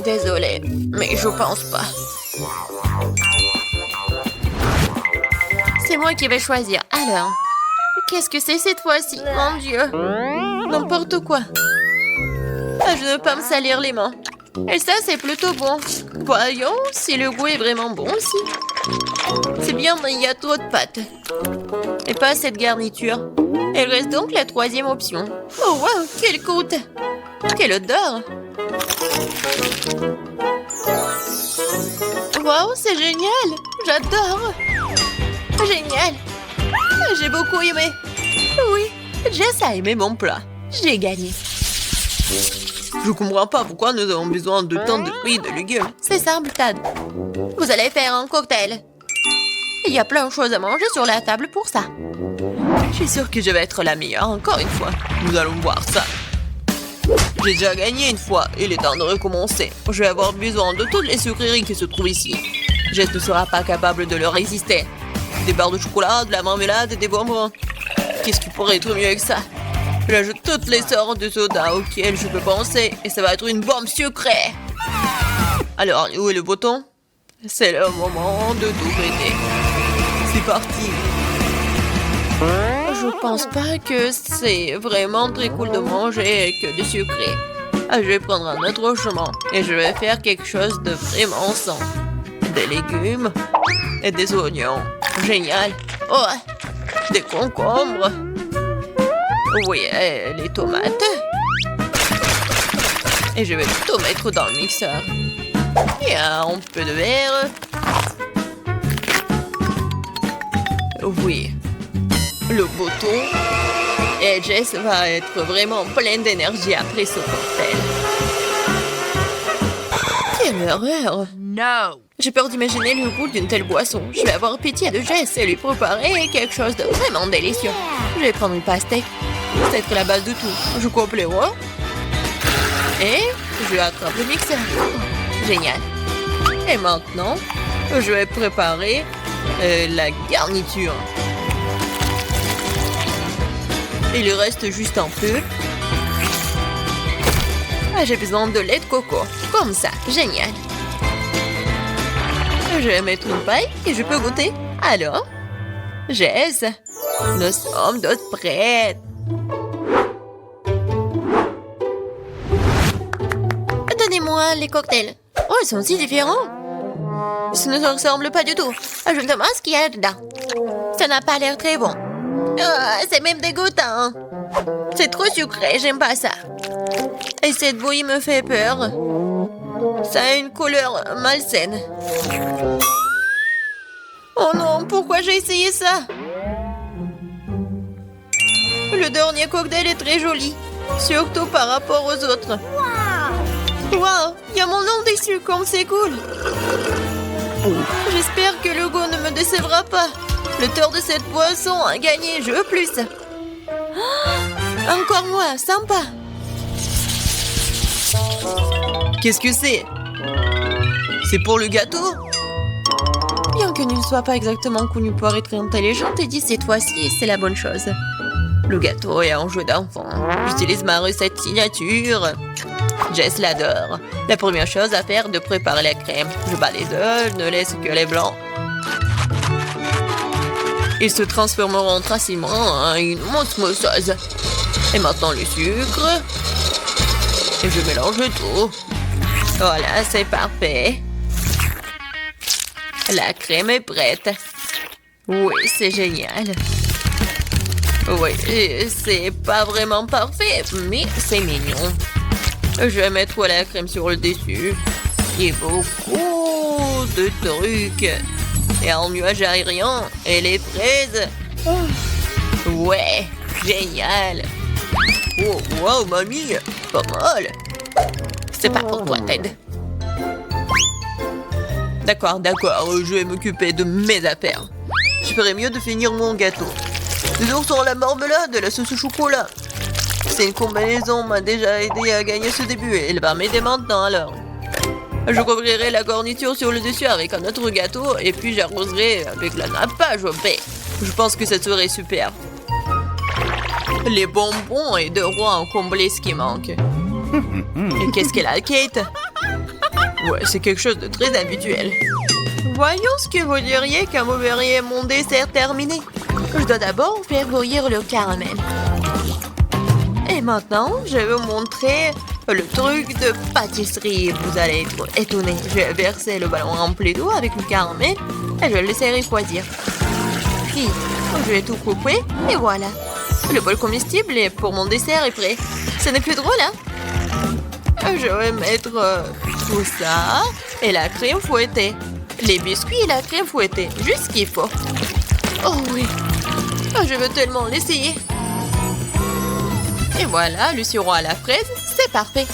Speaker 1: Désolée, mais je pense pas. C'est moi qui vais choisir. Alors, qu'est-ce que c'est cette fois-ci? Mon Dieu. N'importe quoi. Ah, je ne veux pas me salir les mains. Et ça, c'est plutôt bon. Voyons si le goût est vraiment bon aussi. C'est bien, mais il y a trop de pâtes. Et pas cette garniture. Il reste donc la troisième option. Oh, wow, quelle croûte! Quelle odeur! Wow, c'est génial! J'adore! Génial! J'ai beaucoup aimé. Oui, Jess a aimé mon plat. J'ai gagné. Je comprends pas pourquoi nous avons besoin de tant de fruits et de légumes. C'est simple, Tad. Vous allez faire un cocktail. Il y a plein de choses à manger sur la table pour ça. Je suis sûre que je vais être la meilleure encore une fois. Nous allons voir ça. J'ai déjà gagné une fois. Il est temps de recommencer. Je vais avoir besoin de toutes les sucreries qui se trouvent ici. Jess ne sera pas capable de leur résister. Des barres de chocolat, de la marmelade et des bonbons. Qu'est-ce qui pourrait être mieux que ça? J'ajoute toutes les sortes de soda auxquelles je peux penser et ça va être une bombe sucrée. Alors, où est le bouton? C'est le moment de tout péter. C'est parti. Je pense pas que c'est vraiment très cool de manger que du sucré. Je vais prendre un autre chemin et je vais faire quelque chose de vraiment sain. Des légumes et des oignons. Génial. Oh, des concombres. Oui, les tomates. Et je vais tout mettre dans le mixeur. Et un peu de verre. Oui. Le bouton. Et Jess va être vraiment pleine d'énergie après ce cocktail. Quelle horreur!
Speaker 2: No.
Speaker 1: J'ai peur d'imaginer le goût d'une telle boisson. Je vais avoir pitié de Jess et lui préparer quelque chose de vraiment délicieux. Je vais prendre une pastèque. C'est être la base de tout. Je coupe les rois. Et je attrape le mixeur. Génial. Et maintenant, je vais préparer la garniture. Il reste juste un peu. J'ai besoin de lait de coco. Comme ça. Génial. Je vais mettre une paille et je peux goûter. Alors, Jess, nous sommes toutes prêtes. Donnez-moi les cocktails. Oh, ils sont si différents. Ça ne se ressemble pas du tout. Je me demande ce qu'il y a dedans. Ça n'a pas l'air très bon. C'est même dégoûtant. C'est trop sucré, j'aime pas ça. Et cette bouillie me fait peur. Ça a une couleur malsaine. Oh non, pourquoi j'ai essayé ça? Le dernier cocktail est très joli. Surtout par rapport aux autres. Wow, il y a mon nom dessus, comme c'est cool. J'espère que le goût ne me décevra pas. Le tour de cette boisson a gagné, je veux plus. Encore moi, sympa. Qu'est-ce que c'est? C'est pour le gâteau? Bien que ne soit pas exactement connu pour être intelligente, et dit cette fois-ci, c'est la bonne chose. Le gâteau est un jeu d'enfant. J'utilise ma recette signature. Jess l'adore. La première chose à faire est de préparer la crème. Je bats les œufs, ne laisse que les blancs. Ils se transformeront facilement en une osmosose. Et maintenant le sucre. Et je mélange tout. Voilà, c'est parfait. La crème est prête. Oui, c'est génial. Oui, c'est pas vraiment parfait, mais c'est mignon. Je vais mettre la crème sur le dessus. Et beaucoup de trucs. Et un nuage aérien. Et les fraises. Ouais, génial. Oh, wow, mamie, pas mal. C'est pas pour toi, Ted. D'accord, je vais m'occuper de mes affaires. Je ferais mieux de finir mon gâteau. Les ours ont la marmelade et la sauce au chocolat. C'est une combinaison m'a déjà aidé à gagner ce début et elle va m'aider maintenant alors. Je couvrirai la garniture sur le dessus avec un autre gâteau et puis j'arroserai avec la nappage au baie. Je pense que ça serait super. Les bonbons et de roi ont comblé ce qui manque. Et qu'est-ce qu'elle a, Kate? Ouais, c'est quelque chose de très habituel. Voyons ce que vous diriez quand vous verriez mon dessert terminé. Je dois d'abord faire bouillir le caramel. Et maintenant, je vais vous montrer le truc de pâtisserie. Vous allez être étonnés. Je vais verser le ballon rempli d'eau avec le caramel et je vais le laisser refroidir. Puis, je vais tout couper et voilà. Le bol comestible est pour mon dessert est prêt. Ce n'est plus drôle, hein? Je vais mettre tout ça et la crème fouettée. Les biscuits et la crème fouettée. Juste ce qu'il faut. Oh oui. Je veux tellement l'essayer. Et voilà, le sirop à la fraise, c'est parfait.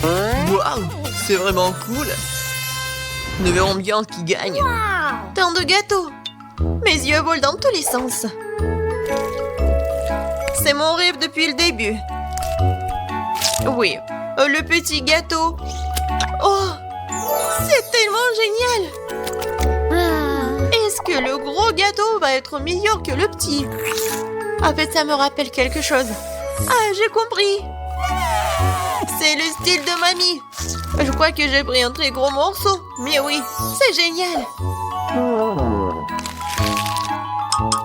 Speaker 1: Waouh, c'est vraiment cool. Nous verrons bien qui gagne. Tant de gâteaux. Mes yeux volent dans tous les sens. C'est mon rêve depuis le début. Oui, le petit gâteau. Oh, c'est tellement génial. Est-ce que le gros gâteau va être meilleur que le petit? En fait, ça me rappelle quelque chose. Ah, j'ai compris. C'est le style de mamie. Je crois que j'ai pris un très gros morceau. Mais oui, c'est génial.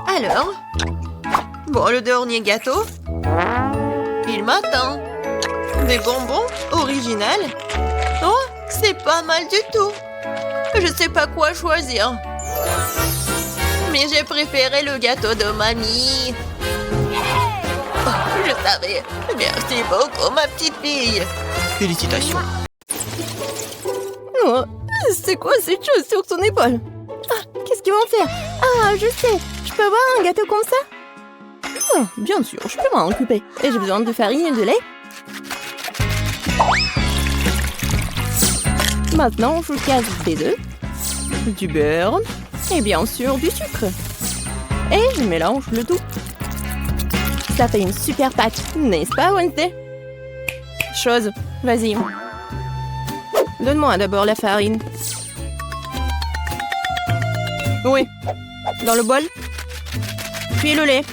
Speaker 1: Alors, bon, le dernier gâteau. Il m'attend. Des bonbons originales. Oh, c'est pas mal du tout. Je sais pas quoi choisir. Mais j'ai préféré le gâteau de mamie. Oh, je savais. Merci beaucoup, ma petite fille. Félicitations.
Speaker 3: Oh, c'est quoi cette chose sur son épaule? Ah, qu'est-ce qu'ils vont faire? Ah, je sais. Je peux avoir un gâteau comme ça? Oh, bien sûr, je peux m'en occuper. Et j'ai besoin de farine et de lait. Maintenant, je casse des œufs, du beurre et bien sûr du sucre. Et je mélange le tout. Ça fait une super pâte, n'est-ce pas, Wednesday? Chose, vas-y. Donne-moi d'abord la farine. Oui, dans le bol. Puis le lait.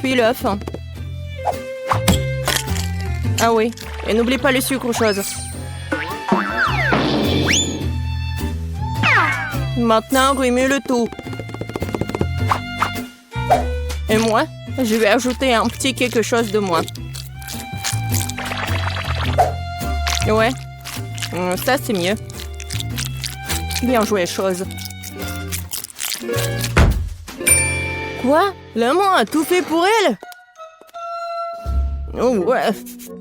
Speaker 3: Puis l'œuf. Ah oui, et n'oublie pas le sucre, chose. Maintenant, remue le tout. Et moi, je vais ajouter un petit quelque chose de moi. Ouais, ça c'est mieux. Bien joué, chose. Quoi? La main a tout fait pour elle? Oh ouais.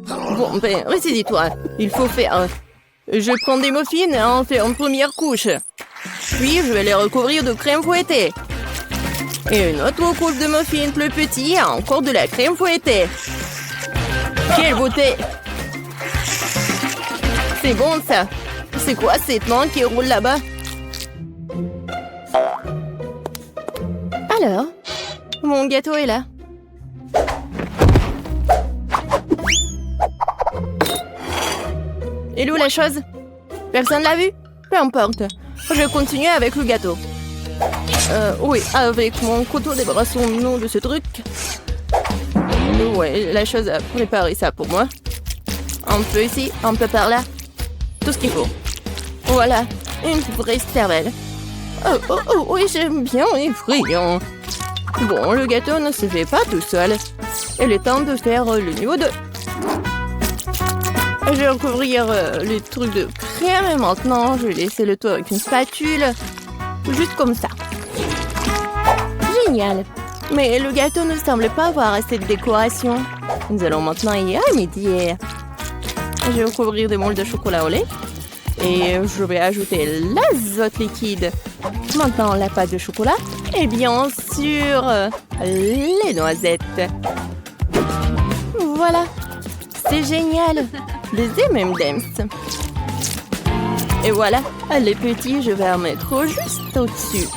Speaker 3: Bon, ben, ressaisis-toi. Il faut faire... Je prends des muffins et en fais une première couche. Puis, je vais les recouvrir de crème fouettée. Et une autre couche de muffins plus petit et encore de la crème fouettée. Quelle beauté! C'est bon, ça. C'est quoi cette main qui roule là-bas?
Speaker 4: Alors, mon gâteau est là. Et où la chose? Personne l'a vu? Peu importe. Je continue avec le gâteau. Oui, avec mon couteau, débarrassons-nous de ce truc. Ouais, la chose a préparé ça pour moi. Un peu ici, un peu par là. Tout ce qu'il faut. Voilà, une vraie cervelle. Oui, j'aime bien les brillants. Bon, le gâteau ne se fait pas tout seul. Il est temps de faire le niveau 2. Je vais recouvrir les trucs de crème et maintenant je vais laisser le tout avec une spatule. Juste comme ça. Génial. Mais le gâteau ne semble pas avoir assez de décoration. Nous allons maintenant y remédier. Je vais recouvrir des moules de chocolat au lait. Et je vais ajouter l'azote liquide. Maintenant la pâte de chocolat. Et bien sûr, les noisettes. Voilà. C'est génial. Des M&M's. Et voilà, les petits, je vais en mettre juste au-dessus.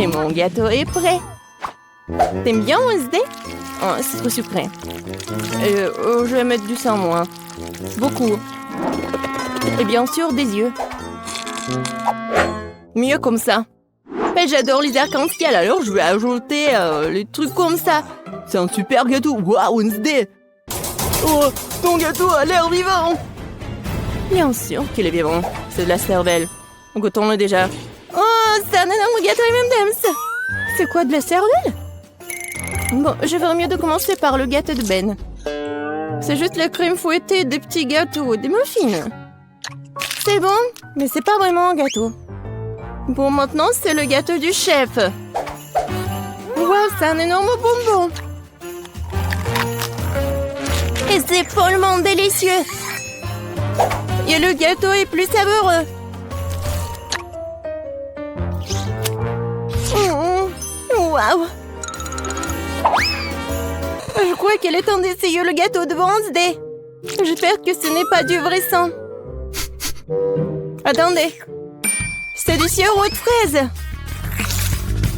Speaker 4: Et mon gâteau est prêt. T'aimes bien Wednesday? Oh, c'est trop sucré. Je vais mettre du sang moins. Beaucoup. Et bien sûr, des yeux. Mieux comme ça. Mais j'adore les arcs-en-ciel, alors je vais ajouter les trucs comme ça. C'est un super gâteau. Waouh, Wednesday! Oh, ton gâteau a l'air vivant! Bien sûr qu'il est vivant. C'est de la cervelle. Goûtons-le déjà. Oh, c'est un énorme gâteau M&M's. C'est quoi, de la cervelle? Bon, je ferais mieux de commencer par le gâteau de Ben. C'est juste la crème fouettée des petits gâteaux, des muffins. C'est bon, mais c'est pas vraiment un gâteau. Bon, maintenant, c'est le gâteau du chef. Wow, c'est un énorme bonbon. Et c'est follement délicieux. Et le gâteau est plus savoureux. Waouh. Je crois qu'il est temps d'essayer le gâteau de Wednesday. J'espère que ce n'est pas du vrai sang. Attendez. C'est du sirop de fraise.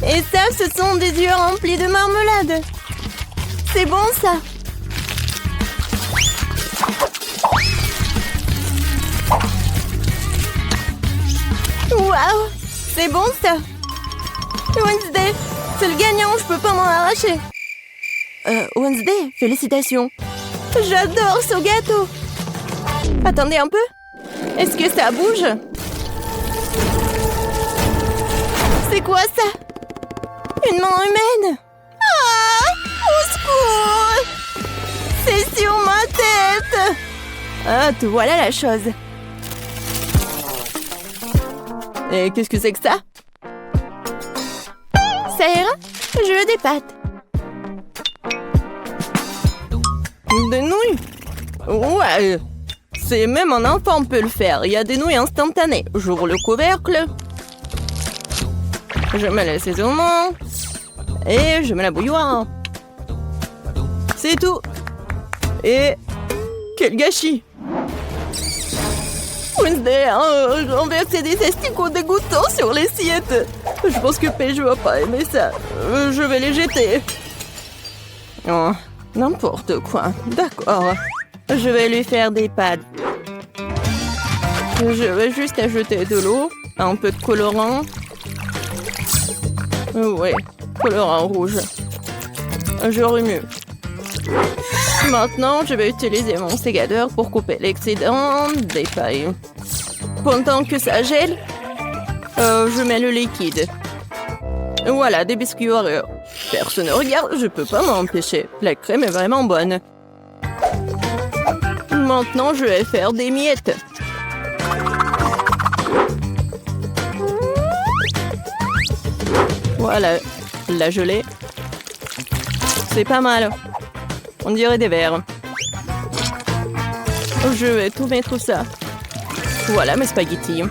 Speaker 4: Et ça, ce sont des yeux remplis de marmelade. C'est bon, ça. Waouh, c'est bon ça. Wednesday, c'est le gagnant, je peux pas m'en arracher. Wednesday, félicitations. J'adore ce gâteau. Attendez un peu. Est-ce que ça bouge? C'est quoi ça? Une main humaine? Ah! Au secours! C'est sur ma tête! Ah, te voilà la chose. Et qu'est-ce que c'est que ça? Ça ira? Je veux des pâtes. Des nouilles? Ouais. C'est même un enfant peut le faire. Il y a des nouilles instantanées. J'ouvre le couvercle. Je mets l'assaisonnement. Et je mets la bouilloire. C'est tout. Et quel gâchis! Wednesday a renversé des asticots dégoûtants sur l'assiette. Je pense que Paige va pas aimer ça. Je vais les jeter. Oh, n'importe quoi. D'accord. Je vais lui faire des pâtes. Je vais juste ajouter de l'eau, un peu de colorant. Ouais, colorant rouge. Je remue. Maintenant, je vais utiliser mon sécateur pour couper l'excédent des pailles. Pendant que ça gèle, je mets le liquide. Voilà, des biscuits Oreo. Personne ne regarde, je peux pas m'empêcher. La crème est vraiment bonne. Maintenant, je vais faire des miettes. Voilà, la gelée. C'est pas mal. On dirait des verres. Je vais tout mettre ça. Voilà mes spaghettis.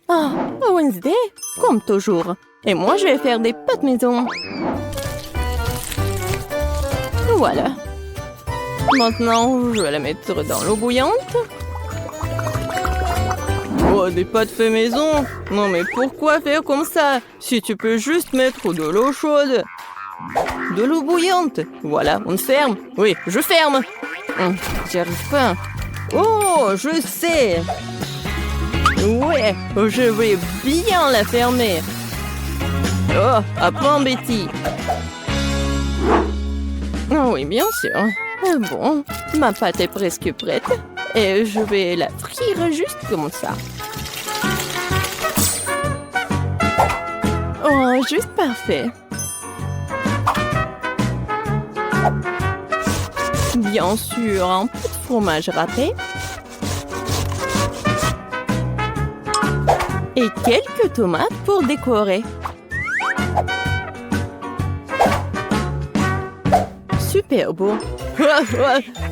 Speaker 4: Ah, Wednesday, comme toujours. Et moi, je vais faire des pâtes maison. Voilà. Maintenant, je vais la mettre dans l'eau bouillante. Oh, des pâtes fait maison? Non mais pourquoi faire comme ça? Si tu peux juste mettre de l'eau chaude. De l'eau bouillante. Voilà, on ferme. Oui, je ferme. J'y arrive pas. Oh, je sais. Ouais, je vais bien la fermer. Oh, apprends Betty. Oh oui, bien sûr. Bon, ma pâte est presque prête. Et je vais la frire juste comme ça. Oh, juste parfait. Bien sûr, un peu de fromage râpé. Et quelques tomates pour décorer. Super beau.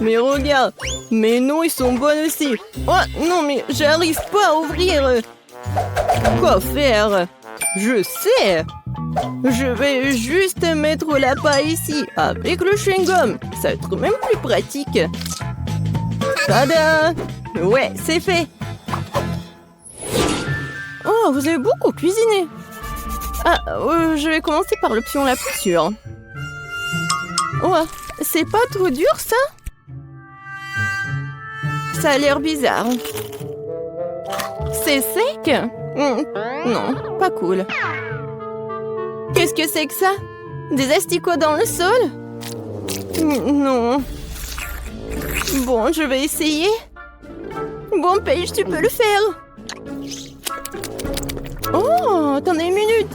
Speaker 4: Mais regarde, mes noix, ils sont bonnes aussi. Oh non, mais j'arrive pas à ouvrir. Quoi faire? Je sais. Je vais juste mettre la paille ici, avec le chewing-gum. Ça va être même plus pratique. Tada! Ouais, c'est fait. Oh, vous avez beaucoup cuisiné. Ah, je vais commencer par l'option la plus sûre. Oh, c'est pas trop dur, ça? Ça a l'air bizarre. C'est sec? Non, pas cool. Qu'est-ce que c'est que ça? Des asticots dans le sol? Non. Bon, je vais essayer. Bon, Paige, tu peux le faire. Oh, attendez une minute.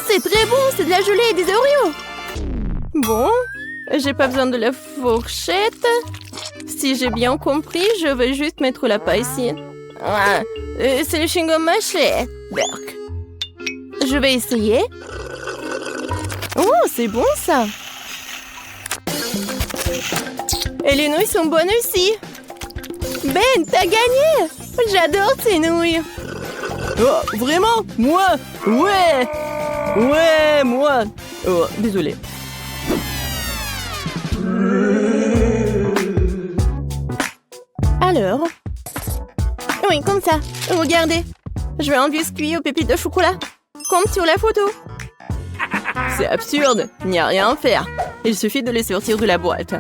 Speaker 4: C'est très bon, c'est de la gelée et des Oreos. Bon, j'ai pas besoin de la fourchette. Si j'ai bien compris, je vais juste mettre la paille ici. Ah, c'est le chewing-gum mâché. Berk. Je vais essayer. Oh, c'est bon ça. Et les nouilles sont bonnes aussi. Ben, t'as gagné. J'adore ces nouilles. Oh, vraiment? Moi? Ouais. Ouais, moi. Oh, désolé. Alors? Oui, comme ça. Regardez. Je veux un biscuit aux pépites de chocolat. Comme sur la photo. C'est absurde. Il n'y a rien à faire. Il suffit de les sortir de la boîte.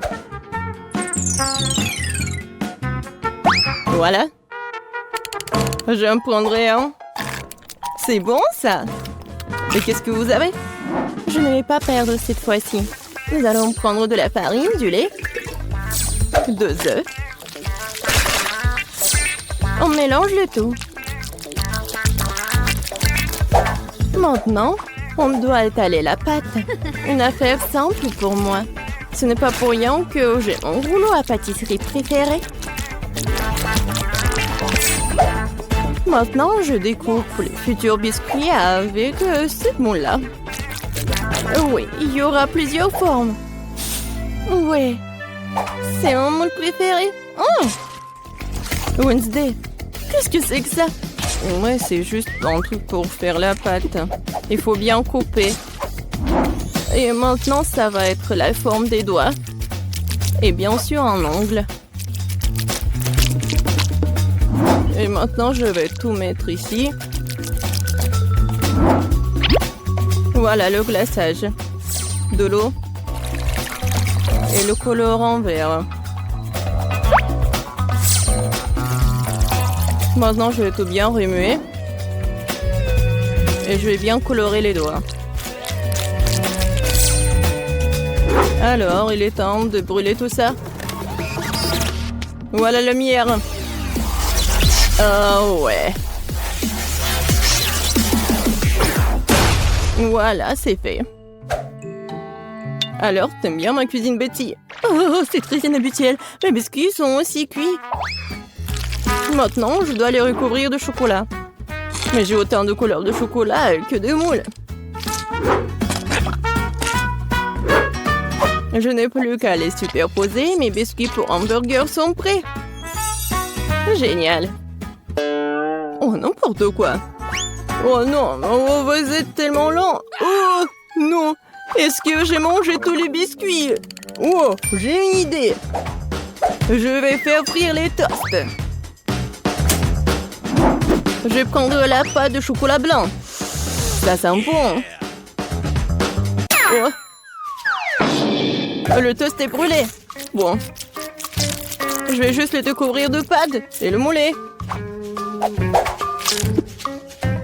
Speaker 4: Voilà. J'en prendrai un. C'est bon, ça. Et qu'est-ce que vous avez? Je ne vais pas perdre cette fois-ci. Nous allons prendre de la farine, du lait, 2 œufs. On mélange le tout. Maintenant, on doit étaler la pâte. Une affaire simple pour moi. Ce n'est pas pour rien que j'ai mon rouleau à pâtisserie préféré. Maintenant, je découpe les futurs biscuits avec ce moule-là. Oui, il y aura plusieurs formes. Oui, c'est mon moule préféré. Oh! Wednesday, qu'est-ce que c'est que ça? Ouais, c'est juste un truc pour faire la pâte. Il faut bien couper. Et maintenant, ça va être la forme des doigts. Et bien sûr, un ongle. Et maintenant, je vais tout mettre ici. Voilà le glaçage. De l'eau. Et le colorant vert. Maintenant, je vais tout bien remuer. Et je vais bien colorer les doigts. Alors, il est temps de brûler tout ça. Voilà la lumière. Oh ouais. Voilà, c'est fait. Alors, t'aimes bien ma cuisine, Betty? Oh, c'est très inhabituel. Mes biscuits sont aussi cuits. Maintenant, je dois les recouvrir de chocolat. Mais j'ai autant de couleurs de chocolat que de moules. Je n'ai plus qu'à les superposer. Mes biscuits pour hamburger sont prêts. Génial. Oh, n'importe quoi. Oh non, oh, vous êtes tellement lent. Oh non, est-ce que j'ai mangé tous les biscuits? Oh, j'ai une idée. Je vais faire frire les toasts. Je vais prendre la pâte de chocolat blanc. Ça sent bon. Oh. Le toast est brûlé. Bon. Je vais juste le découvrir de pâte et le mouler.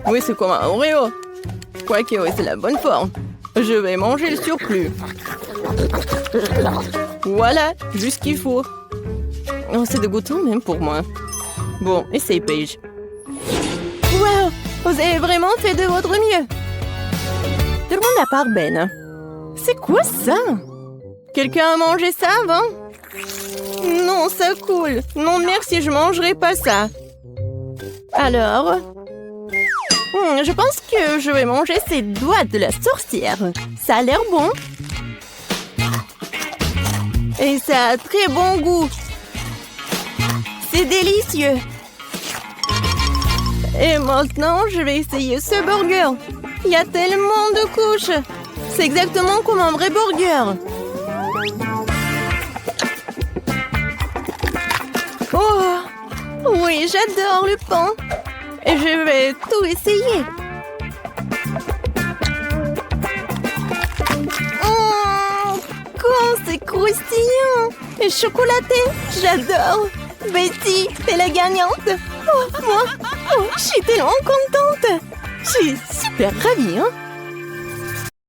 Speaker 4: Oui, c'est comme un Oreo. Quoique, oui, c'est la bonne forme. Je vais manger le surplus. Voilà, juste ce qu'il faut. Oh, c'est dégoûtant même pour moi. Bon, essaye, Paige. Wow, vous avez vraiment fait de votre mieux. Tout le monde à part Ben. C'est quoi ça? Quelqu'un a mangé ça avant? Non, ça coule. Non, merci, je mangerai pas ça. Alors? Je pense que je vais manger ces doigts de la sorcière. Ça a l'air bon. Et ça a très bon goût. C'est délicieux. Et maintenant, je vais essayer ce burger. Il y a tellement de couches. C'est exactement comme un vrai burger. Oh, oui, j'adore le pain. Et je vais tout essayer. Oh, quand c'est croustillant et chocolaté, j'adore. Betty, t'es la gagnante. Oh, moi, je suis tellement contente. Je suis super ravie, hein.